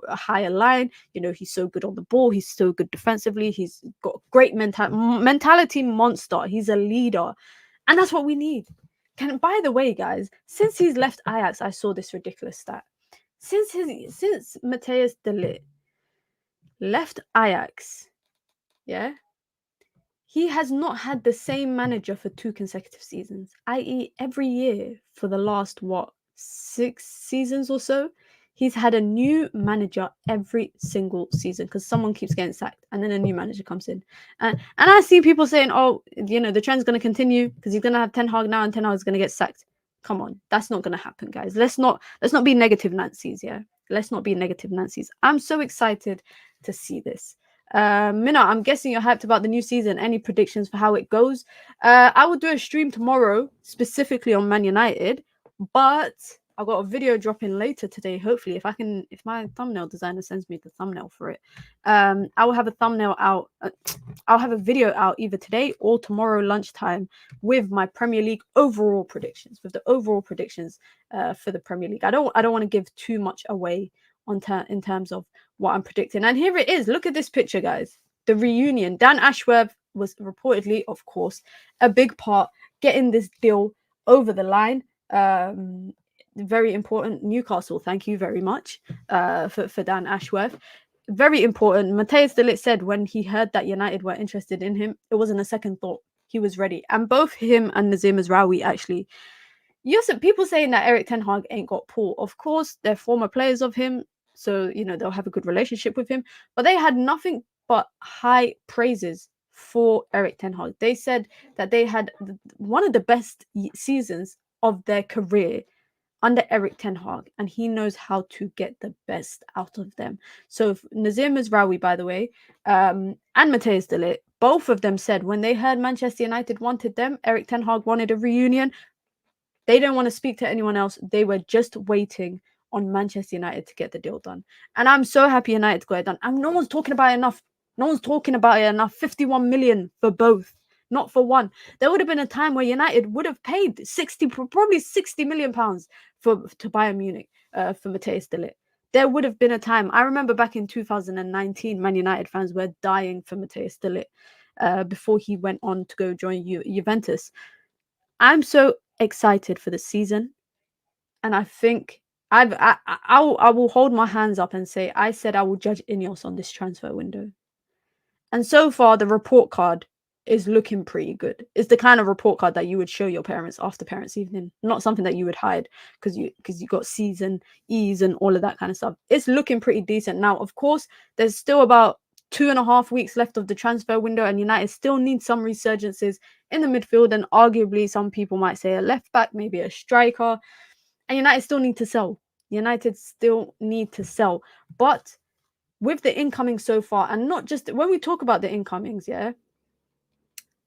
a higher line. You know, he's so good on the ball. He's so good defensively. He's got great mentality monster. He's a leader. And that's what we need. By the way, guys, since he's left Ajax, I saw this ridiculous stat. Since Matheus de Ligt left Ajax, yeah, he has not had the same manager for 2 consecutive seasons, i.e. every year for the last, 6 seasons or so, he's had a new manager every single season because someone keeps getting sacked and then a new manager comes in. And I see people saying, oh, you know, the trend's going to continue because he's going to have Ten Hag now and Ten Hag is going to get sacked. Come on, that's not going to happen, guys. Let's not be negative Nancy's, yeah? Let's not be negative Nancy's. I'm so excited to see this. Minna, I'm guessing you're hyped about the new season. Any predictions for how it goes? I will do a stream tomorrow, specifically on Man United, but I've got a video dropping later today. Hopefully, if my thumbnail designer sends me the thumbnail for it, I will have a thumbnail out. I'll have a video out either today or tomorrow lunchtime with my Premier League overall predictions. For the Premier League, I don't want to give too much away in terms of what I'm predicting. And here it is. Look at this picture, guys. The reunion. Dan Ashworth was reportedly, of course, a big part getting this deal over the line. Very important. Newcastle, thank you very much for Dan Ashworth. Very important. Matheus de Ligt said when he heard that United were interested in him, it wasn't a second thought. He was ready. And both him and Nazir Mazraoui actually. People saying that Erik Ten Hag ain't got pull. Of course, they're former players of him, so you know they'll have a good relationship with him. But they had nothing but high praises for Erik Ten Hag. They said that they had one of the best seasons of their career under Erik Ten Hag, and he knows how to get the best out of them. So Nazir Mazraoui, by the way, and Matheus de Ligt, both of them said when they heard Manchester United wanted them, Erik Ten Hag wanted a reunion, they didn't want to speak to anyone else. They were just waiting on Manchester United to get the deal done. And I'm so happy United got it done. And no one's talking about it enough. No one's talking about it enough. 51 million for both, not for one. There would have been a time where United would have paid probably 60 million pounds to Bayern Munich for Matheus de Ligt. There would have been a time. I remember back in 2019, Man United fans were dying for Matheus de Ligt before he went on to go join Juventus. I'm so excited for the season, and I think I will hold my hands up and say I said I will judge Ineos on this transfer window. And so far, the report card is looking pretty good. It's the kind of report card that you would show your parents after parents' evening, not something that you would hide because you got C's and E's and all of that kind of stuff. It's looking pretty decent. Now, of course, there's still about 2.5 weeks left of the transfer window, and United still need some resurgences in the midfield, and arguably some people might say a left back, maybe a striker. And United still need to sell. But with the incoming so far, and not just when we talk about the incomings, yeah,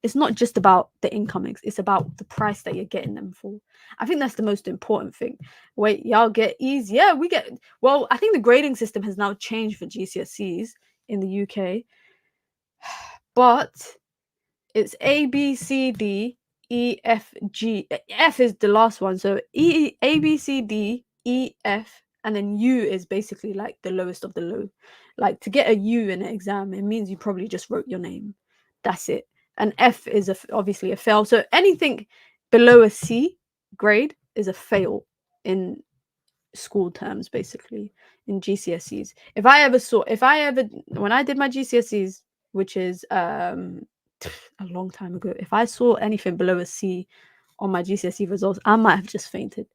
it's not just about the incomings. It's about the price that you're getting them for. I think that's the most important thing. Wait, y'all get E's? Yeah, we get. Well, I think the grading system has now changed for GCSEs in the UK, but it's A, B, C, D, E, F, G. F is the last one. So A, B, C, D, E, F, and then U is basically like the lowest of the low. Like to get a U in an exam, it means you probably just wrote your name. That's it. And F is obviously a fail. So anything below a C grade is a fail in school terms, basically, in GCSEs. When I did my GCSEs, which is a long time ago, if I saw anything below a C on my GCSE results, I might have just fainted.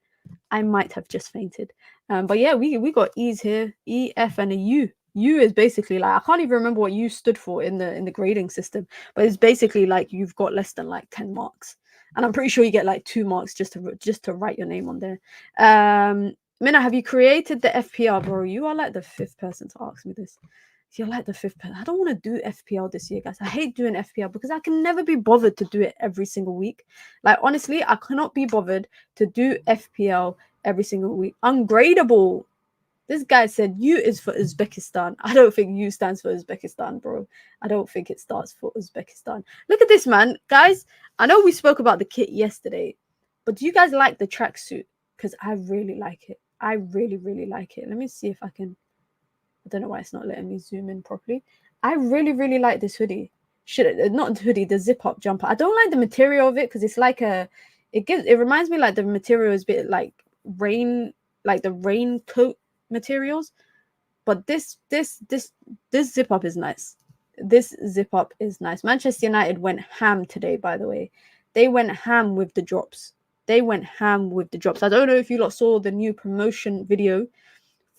But yeah, we got E's here, E, F, and a U. U is basically like, I can't even remember what U stood for in the grading system, but it's basically like you've got less than like 10 marks, and I'm pretty sure you get like 2 marks just to write your name on there. Minna, have you created the FPR, bro? You are like the 5th person to ask me this. You're like the 5th person. I don't want to do FPL this year, guys. I hate doing FPL because I can never be bothered to do it every single week. Like, honestly, I cannot be bothered to do FPL every single week. Ungradable. This guy said U is for Uzbekistan. I don't think U stands for Uzbekistan, bro. I don't think it starts for Uzbekistan. Look at this, man. Guys, I know we spoke about the kit yesterday, but do you guys like the tracksuit? Because I really like it. I really, really like it. Let me see if I can... I don't know why it's not letting me zoom in properly. I really, really like this hoodie. Not the hoodie, the zip-up jumper. I don't like the material of it because it's like it reminds me like the material is a bit like the raincoat materials. But this zip-up is nice. This zip-up is nice. Manchester United went ham today, by the way. They went ham with the drops. I don't know if you lot saw the new promotion video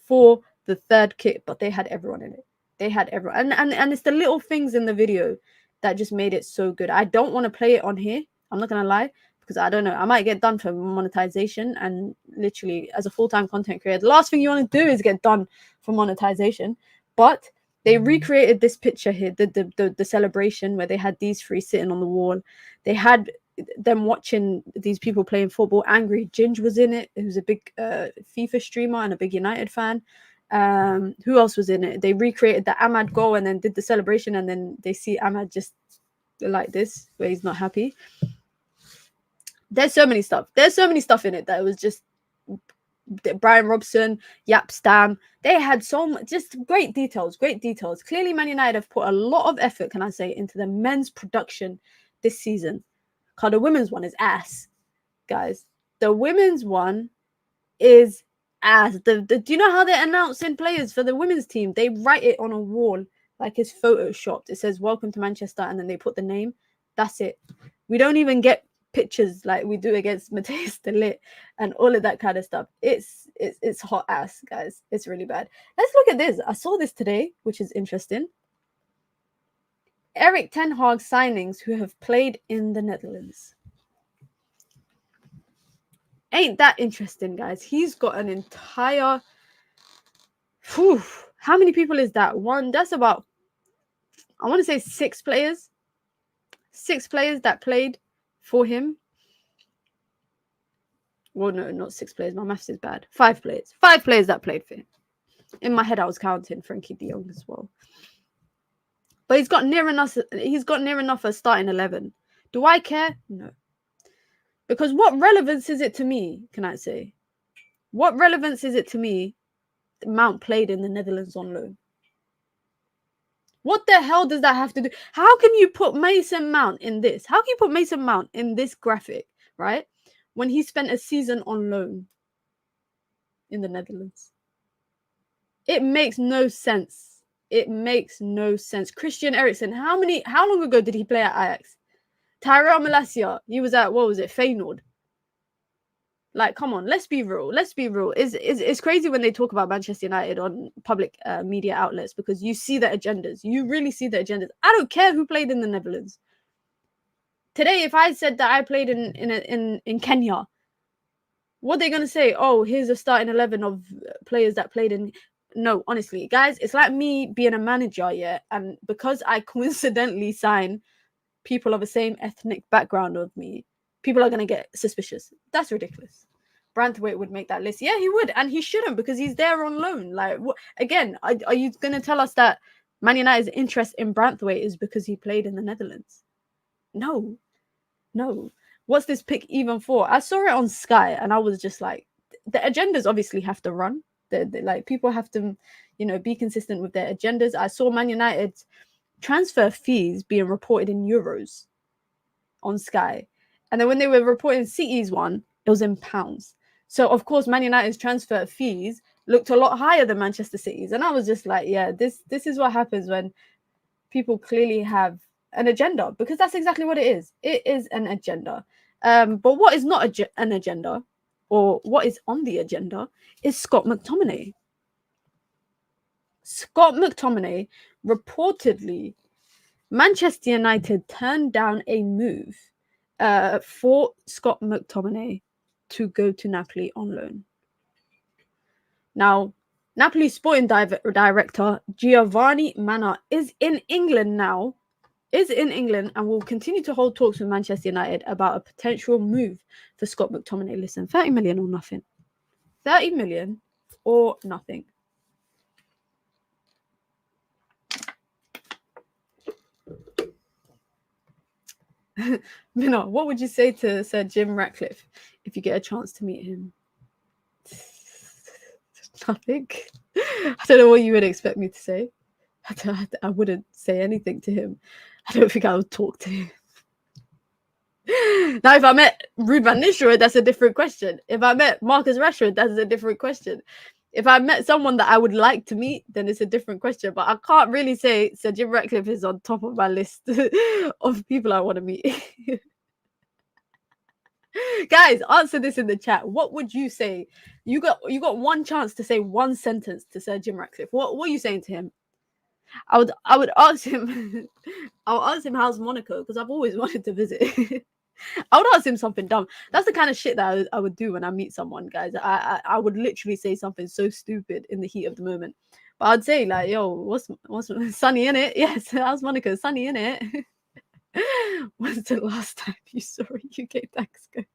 for the 3rd kit, but they had everyone in it. They had everyone, and it's the little things in the video that just made it so good. I don't want to play it on here, I'm not gonna lie, because I don't know, I might get done for monetization. And literally, as a full-time content creator, the last thing you want to do is get done for monetization. But they recreated this picture here, the celebration where they had these 3 sitting on the wall. They had them watching these people playing football. Angry Ginge was in it, who's a big FIFA streamer and a big United fan. Who else was in it? They recreated the Ahmad goal and then did the celebration, and then they see Ahmad just like this, where he's not happy. There's so many stuff in it that it was just Brian Robson, Yap Stam. They had just great details. Clearly, Man United have put a lot of effort, can I say, into the men's production this season. Because the women's one is ass, guys. The women's one is ass. Do you know how they're announcing players for the women's team? They write it on a wall, like it's photoshopped. It says "Welcome to Manchester," and then they put the name. That's it. We don't even get pictures like we do against Matthijs de Ligt and all of that kind of stuff. It's hot ass, guys. It's really bad. Let's look at this. I saw this today, which is interesting. Erik ten Hag signings who have played in the Netherlands. Ain't that interesting, guys? He's got an entire... How many people is that? That's about, I want to say 6 players. 6 players that played for him. Well, no, not 6 players. My maths is bad. 5 players. 5 players that played for him. In my head, I was counting Frankie De Jong as well. But he's got near enough a starting 11. Do I care? No. Because what relevance is it to me, can I say? What relevance is it to me that Mount played in the Netherlands on loan? What the hell does that have to do? How can you put Mason Mount in this? How can you put Mason Mount in this graphic, right? When he spent a season on loan in the Netherlands. It makes no sense. Christian Eriksen, how long ago did he play at Ajax? Tyrell Malacia, he was at, what was it, Feyenoord? Like, come on, let's be real. It's crazy when they talk about Manchester United on public media outlets, because you see the agendas. You really see the agendas. I don't care who played in the Netherlands. Today, if I said that I played in Kenya, what are they going to say? Oh, here's a starting 11 of players that played in... No, honestly, guys, it's like me being a manager, yeah? And because I coincidentally sign people of the same ethnic background of me, people are going to get suspicious. That's ridiculous. Branthwaite would make that list. Yeah, he would. And he shouldn't, because he's there on loan. Like, what, again, are you going to tell us that Man United's interest in Branthwaite is because he played in the Netherlands? No. What's this pick even for? I saw it on Sky and I was just like, the agendas obviously have to run. Like, people have to, be consistent with their agendas. I saw Man United's transfer fees being reported in euros on Sky. And then when they were reporting City's one, it was in pounds. So, of course, Man United's transfer fees looked a lot higher than Manchester City's. And I was just like, yeah, this is what happens when people clearly have an agenda, because that's exactly what it is. It is an agenda. But what is not an agenda, or what is on the agenda, is Scott McTominay. Scott McTominay, reportedly, Manchester United turned down a move for Scott McTominay to go to Napoli on loan. Now, Napoli sporting director Giovanni Manna is in England now, and will continue to hold talks with Manchester United about a potential move for Scott McTominay. Listen, 30 million or nothing. 30 million or nothing. Minna, what would you say to Sir Jim Ratcliffe if you get a chance to meet him? Nothing. I don't know what you would expect me to say. I wouldn't say anything to him. I don't think I would talk to him. Now, if I met Ruud van Nistelrooy, that's a different question. If I met Marcus Rashford, that's a different question. If I met someone that I would like to meet, then it's a different question. But I can't really say Sir Jim Ratcliffe is on top of my list of people I want to meet. Guys, answer this in the chat. What would you say? You got one chance to say one sentence to Sir Jim Ratcliffe. What are you saying to him? I would ask him. I'll ask him how's Monaco, because I've always wanted to visit. I would ask him something dumb. That's the kind of shit that I would do when I meet someone, guys. I would literally say something so stupid in the heat of the moment. But I'd say like, yo, what's sunny in it? Yes, how's Monaco? Sunny in it. When's the last time you saw a UK tax code?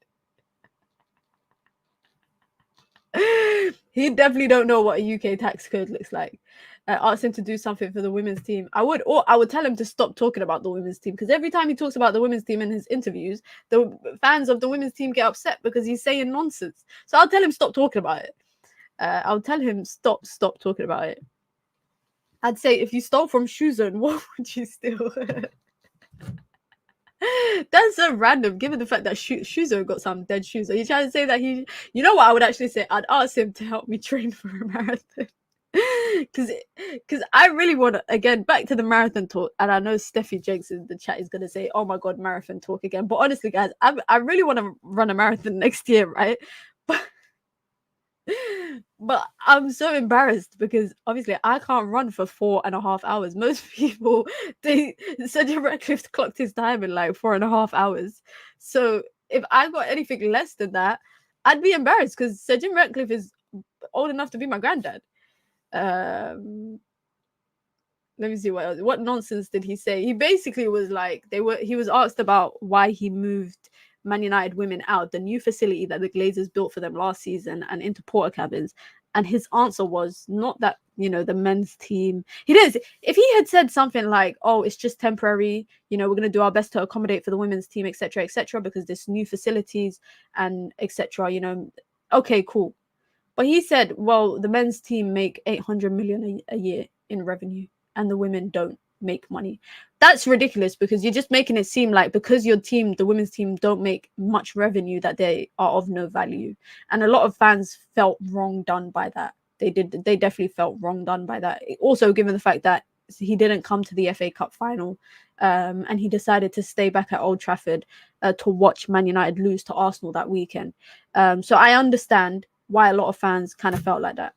He definitely don't know what a UK tax code looks like. Ask him to do something for the women's team. I would tell him to stop talking about the women's team, because every time he talks about the women's team in his interviews, the fans of the women's team get upset because he's saying nonsense. So I'll tell him stop talking about it. I'll tell him stop talking about it. I'd say, if you stole from Shoezone, what would you steal? That's so random, given the fact that Shuzo got some dead shoes. Are you trying to say that he... You know what I would actually say? I'd ask him to help me train for a marathon. Because I really want to... Again, back to the marathon talk. And I know Steffi Jenks in the chat is going to say, oh my God, marathon talk again. But honestly, guys, I really want to run a marathon next year, right? But I'm so embarrassed, because obviously I can't run for 4.5 hours. Most people, Sergio Ratcliffe clocked his time in like 4.5 hours. So if I got anything less than that, I'd be embarrassed, because Sergio Ratcliffe is old enough to be my granddad. Let me see what nonsense did he say. He basically was like, he was asked about why he moved Man United women out, the new facility that the Glazers built for them last season, and into porter cabins. And his answer was not that, the men's team. He did. If he had said something like, oh, it's just temporary, we're going to do our best to accommodate for the women's team, etc., because there's new facilities and etc., okay, cool. But he said, well, the men's team make 800 million a year in revenue, and the women don't make money. That's ridiculous, because you're just making it seem like because your team, the women's team, don't make much revenue, that they are of no value. And a lot of fans felt wrong done by that. They definitely felt wrong done by that. Also, given the fact that he didn't come to the FA Cup final, and he decided to stay back at Old Trafford to watch Man United lose to Arsenal that weekend. So I understand why a lot of fans kind of felt like that.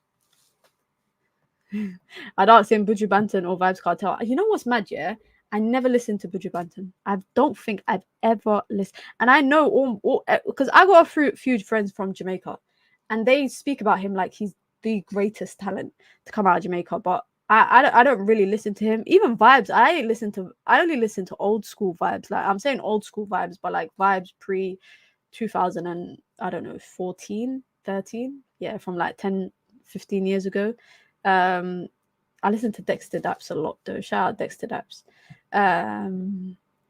I'd ask him Buju Banton or Vibes Cartel. You know what's mad, yeah? I never listened to Buju Banton. I don't think I've ever listened. And I know all because I got a few friends from Jamaica, and they speak about him like he's the greatest talent to come out of Jamaica. But I don't really listen to him. Even Vibes, I only listen to old school Vibes. Like, I'm saying old school Vibes, but like Vibes pre 2000 and I don't know, 14, 13. Yeah, from like 10, 15 years ago. I listen to Dexter Daps a lot though. Shout out Dexter Daps.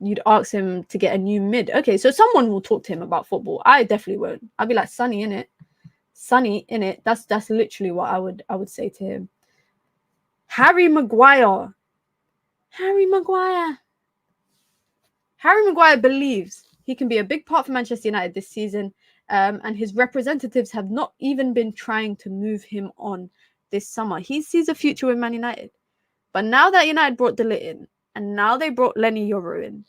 You'd ask him to get a new mid. Okay, so someone will talk to him about football. I definitely won't. I'd be like, Sonny in it. Sonny in it. That's literally what I would say to him. Harry Maguire. Harry Maguire believes he can be a big part for Manchester United this season And his representatives have not even been trying to move him on this summer. He sees a future with Man United. But now that United brought De Ligt in, and now they brought Lenny Yoro in,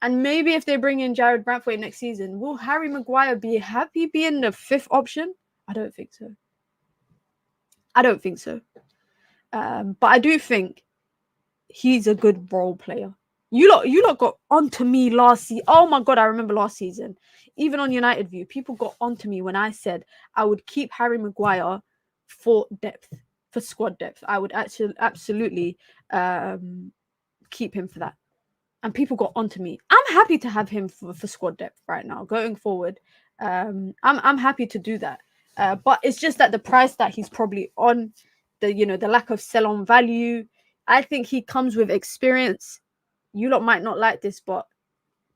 and maybe if they bring in Jared Brantwaite next season, will Harry Maguire be happy being the fifth option? I don't think so. But I do think he's a good role player. You lot got onto me last season. Oh my God, I remember last season. Even on United View, people got onto me when I said I would keep Harry Maguire for depth, for squad depth. I would actually absolutely keep him for that. And people got onto me. I'm happy to have him for squad depth right now, going forward. I'm happy to do that. But it's just that the price that he's probably on, the lack of sell-on value. I think he comes with experience. You lot might not like this, but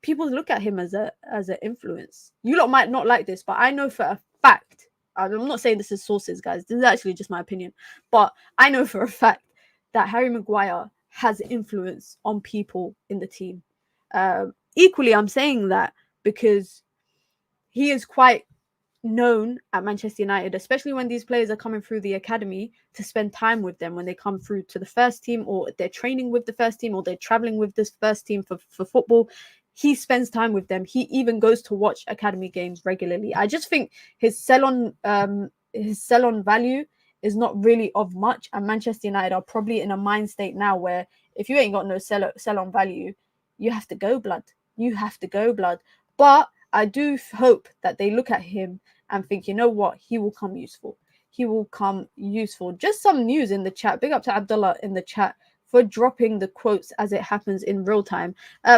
people look at him as an influence. You lot might not like this, but I know for a fact. I'm not saying this is sources, guys. This is actually just my opinion. But I know for a fact that Harry Maguire has influence on people in the team. Equally, I'm saying that because he is quite known at Manchester United, especially when these players are coming through the academy, to spend time with them when they come through to the first team, or they're training with the first team, or they're traveling with this first team for football. He spends time with them. He even goes to watch academy games regularly. I just think his sell-on value is not really of much, and Manchester United are probably in a mind state now where if you ain't got no sell-on value, you have to go blood. But I do hope that they look at him and think, you know what, he will come useful. Just some news in the chat. Big up to Abdullah in the chat for dropping the quotes as it happens in real time.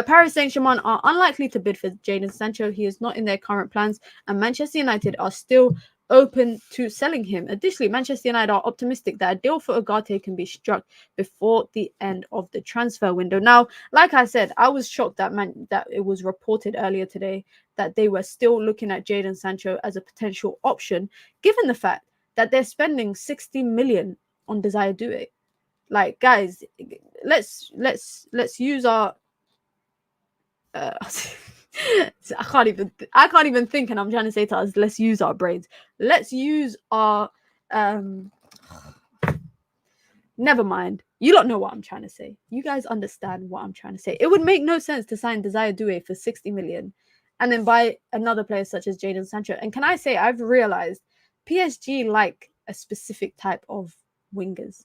Paris Saint-Germain are unlikely to bid for Jadon Sancho. He is not in their current plans, and Manchester United are still open to selling him. Additionally, Manchester United are optimistic that a deal for Ugarte can be struck before the end of the transfer window. Now, like I said, I was shocked that it was reported earlier today that they were still looking at Jadon Sancho as a potential option, given the fact that they're spending 60 million on Desire Doué. Like, guys, let's use our I can't even think, and I'm trying to say to us, let's use our brains. Let's use our never mind. You don't know what I'm trying to say. You guys understand what I'm trying to say. It would make no sense to sign Desire Doué for 60 million and then buy another player such as Jadon Sancho. And can I say, I've realized PSG like a specific type of wingers.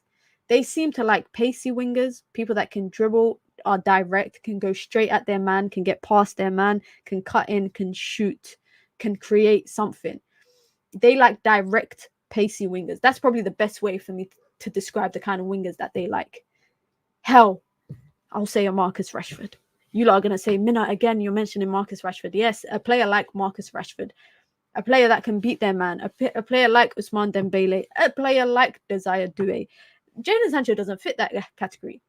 They seem to like pacey wingers, people that can dribble, are direct, can go straight at their man, can get past their man, can cut in, can shoot, can create something. They like direct, pacey wingers. That's probably the best way for me to describe the kind of wingers that they like. Hell, I'll say a Marcus Rashford. You lot are going to say, Minna, again, you're mentioning Marcus Rashford. Yes, a player like Marcus Rashford. A player that can beat their man. A player like Ousmane Dembele. A player like Desire Doué. Jadon Sancho doesn't fit that category.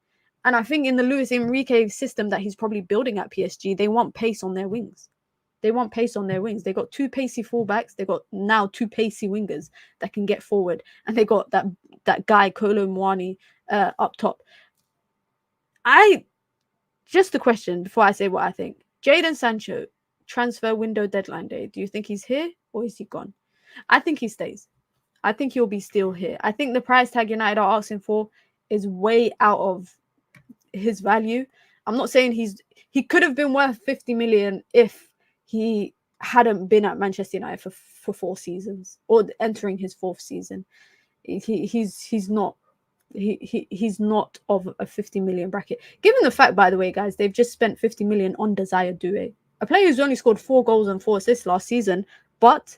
And I think in the Luis Enrique system that he's probably building at PSG, they want pace on their wings. They got two pacey fullbacks. They got now two pacey wingers that can get forward. And they got that guy, Kolo Muani, up top. Just a question before I say what I think. Jadon Sancho, transfer window deadline day. Do you think he's here or is he gone? I think he stays. I think he'll be still here. I think the price tag United are asking for is way out of his value. I'm not saying he could have been worth 50 million if he hadn't been at Manchester United for 4 seasons or entering his 4th season. He's not of a 50 million bracket. Given the fact, by the way, guys, they've just spent 50 million on Desire Doué, a player who's only scored 4 goals and 4 assists last season, but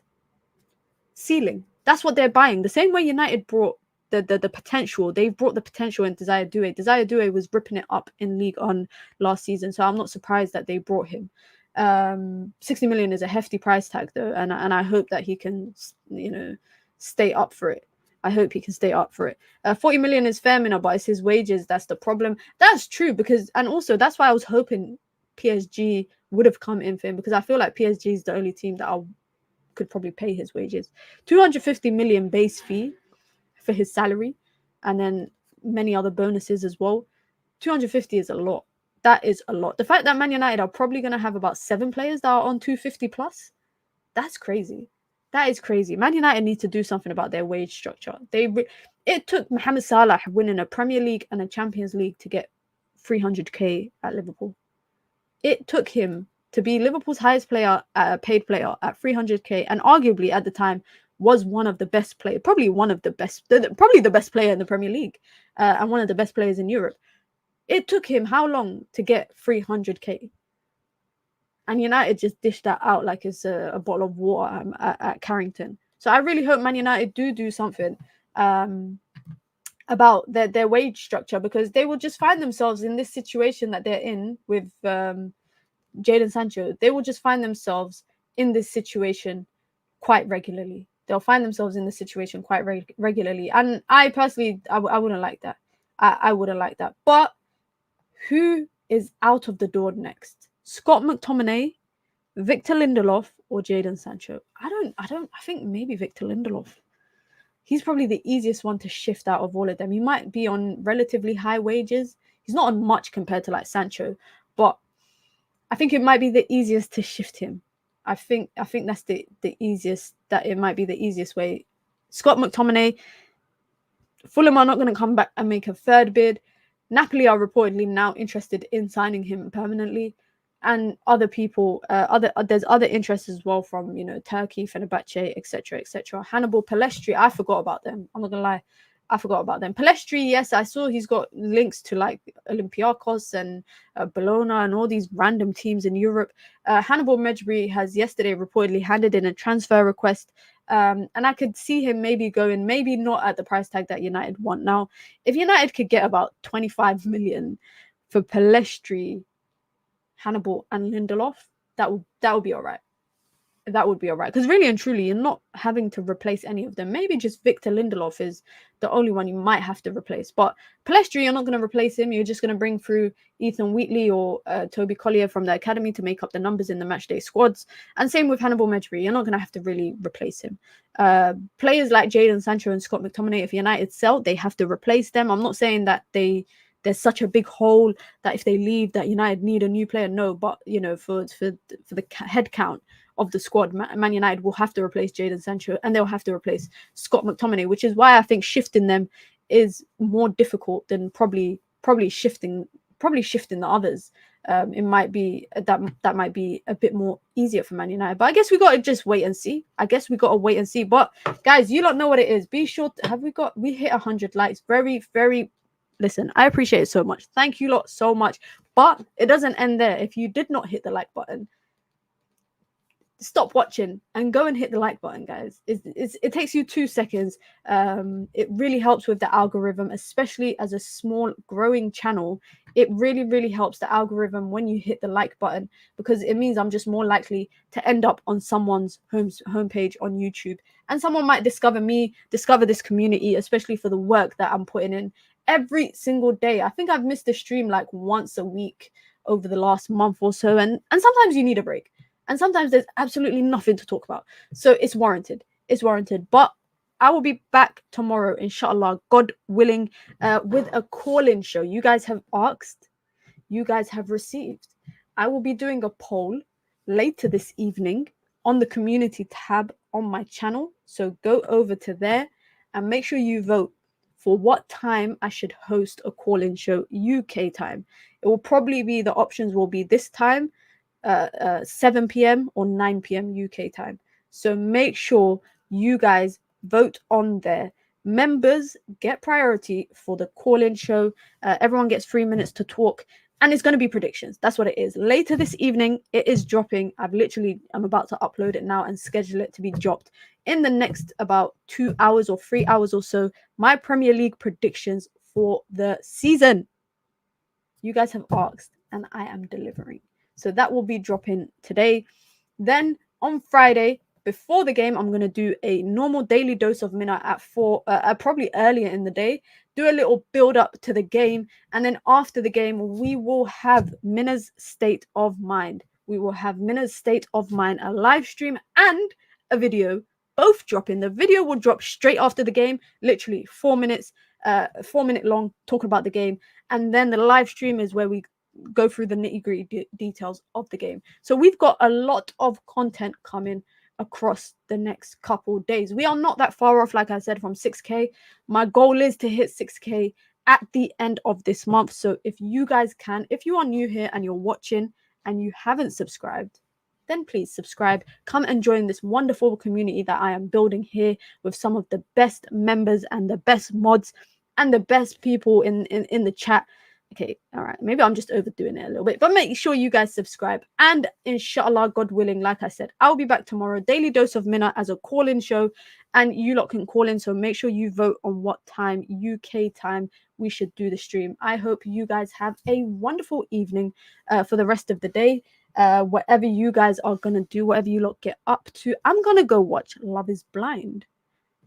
ceiling. That's what they're buying. The same way United brought the potential, they've brought the potential in Desire Doué. Desire Doué was ripping it up in League on last season, so I'm not surprised that they brought him. 60 million is a hefty price tag though, and I hope that he can, stay up for it. 40 million is fair, Mina, but it's his wages that's the problem. That's true, because, and also that's why I was hoping PSG would have come in for him, because I feel like PSG is the only team that could probably pay his wages. 250 million base fee for his salary, and then many other bonuses as well. 250 is a lot. That is a lot. The fact that Man United are probably going to have about 7 players that are on 250 plus, That's crazy. That is crazy. Man United need to do something about their wage structure. It took Mohamed Salah winning a Premier League and a Champions League to get 300k at Liverpool. It took him to be Liverpool's highest paid player at 300k, and arguably at the time was one of the best players, probably the best player in the Premier League, and one of the best players in Europe. It took him how long to get 300k? And United just dished that out like it's a bottle of water at Carrington. So I really hope Man United do something about their wage structure, because they will just find themselves in this situation that they're in with Jadon Sancho. They will just find themselves in this situation quite regularly. They'll find themselves in this situation quite regularly. And I personally, I wouldn't like that. I wouldn't like that. But who is out of the door next? Scott McTominay, Victor Lindelof, or Jadon Sancho? I think maybe Victor Lindelof. He's probably the easiest one to shift out of all of them. He might be on relatively high wages. He's not on much compared to like Sancho, but I think it might be the easiest to shift him. I think that's the easiest, that it might be the easiest way. Scott McTominay, Fulham are not going to come back and make a third bid. Napoli are reportedly now interested in signing him permanently, and other people, there's other interests as well from Turkey, Fenerbahce, etc. Hannibal, Palestri, I forgot about them. I'm not gonna lie, I forgot about them. Palestri, yes, I saw he's got links to like Olympiacos and Bologna and all these random teams in Europe. Hannibal Mejbri has yesterday reportedly handed in a transfer request. And I could see him maybe going, maybe not at the price tag that United want. Now, if United could get about 25 million for Palestri, Hannibal, and Lindelof, that would be all right. That would be all right. Because really and truly, you're not having to replace any of them. Maybe just Victor Lindelof is the only one you might have to replace. But Palestri, you're not going to replace him. You're just going to bring through Ethan Wheatley or Toby Collier from the academy to make up the numbers in the matchday squads. And same with Hannibal Mejbri. You're not going to have to really replace him. Players like Jadon Sancho and Scott McTominay, if United sell, they have to replace them. I'm not saying that there's such a big hole that if they leave that United need a new player. No, but for the head count of the squad, Man United will have to replace Jadon Sancho and they'll have to replace Scott McTominay, which is why I think shifting them is more difficult than probably shifting the others. It might be that might be a bit more easier for Man United, but I guess we got to just wait and see. But guys, you don't know what it is. Be sure we hit 100 likes. Very, very. Listen, I appreciate it so much. Thank you lot so much. But it doesn't end there. If you did not hit the like button, stop watching and go and hit the like button, guys. It takes you 2 seconds. It really helps with the algorithm, especially as a small growing channel. It really, really helps the algorithm when you hit the like button, because it means I'm just more likely to end up on someone's homepage on YouTube, and someone might discover this community, especially for the work that I'm putting in every single day. I think I've missed a stream like once a week over the last month or so, and sometimes you need a break. And sometimes there's absolutely nothing to talk about. So it's warranted. But I will be back tomorrow, inshallah, God willing, with a call-in show. You guys have asked. You guys have received. I will be doing a poll later this evening on the community tab on my channel. So go over to there and make sure you vote for what time I should host a call-in show, UK time. It will probably be, the options will be this time, 7 p.m. or 9 p.m. UK time. So make sure you guys vote on there. Members get priority for the call-in show. Everyone gets 3 minutes to talk, and it's going to be predictions. That's what it is. Later this evening, it is dropping. I'm about to upload it now and schedule it to be dropped in the next about 2 hours or 3 hours or so. My Premier League predictions for the season. You guys have asked, and I am delivering. So that will be dropping today. Then on Friday, before the game, I'm going to do a normal daily dose of Mina at 4, probably earlier in the day. Do a little build up to the game. And then after the game, we will have Mina's State of Mind. A live stream and a video, both dropping. The video will drop straight after the game, literally 4 minutes, 4 minute long, talking about the game. And then the live stream is where we go through the nitty-gritty details of the game. So we've got a lot of content coming across the next couple days. We are not that far off, like I said, from 6K. My goal is to hit 6K at the end of this month. So if you guys can, if you are new here and you're watching and you haven't subscribed, then please subscribe. Come and join this wonderful community that I am building here with some of the best members and the best mods and the best people in the chat. Okay, all right, maybe I'm just overdoing it a little bit, but make sure you guys subscribe. And inshallah, God willing, like I said, I'll be back tomorrow. Daily Dose of Minna as a call-in show, and you lot can call in, so make sure you vote on what time, UK time, we should do the stream. I hope you guys have a wonderful evening for the rest of the day. Whatever you guys are gonna do, whatever you lot get up to, I'm gonna go watch Love is Blind.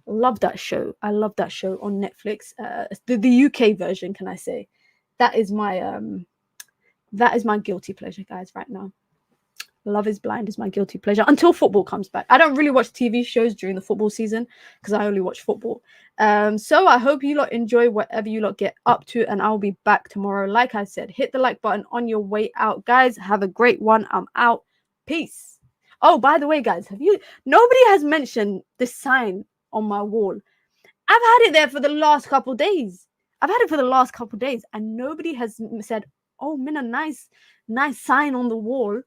Love that show. I love that show on Netflix. The UK version, can I say? That is my guilty pleasure, guys, right now. Love is Blind is my guilty pleasure until football comes back. I don't really watch TV shows during the football season because I only watch football. So I hope you lot enjoy whatever you lot get up to, and I'll be back tomorrow. Like I said, hit the like button on your way out, guys. Have a great one. I'm out. Peace. Oh, by the way, guys, nobody has mentioned this sign on my wall. I've had it there for the last couple days. And nobody has said, "Oh, Minna, nice sign on the wall.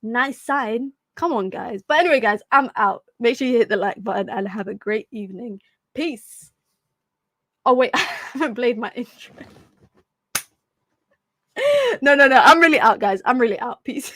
Nice sign." Come on, guys. But anyway, guys, I'm out. Make sure you hit the like button and have a great evening. Peace. Oh, wait, I haven't played my intro. No. I'm really out, guys. I'm really out. Peace.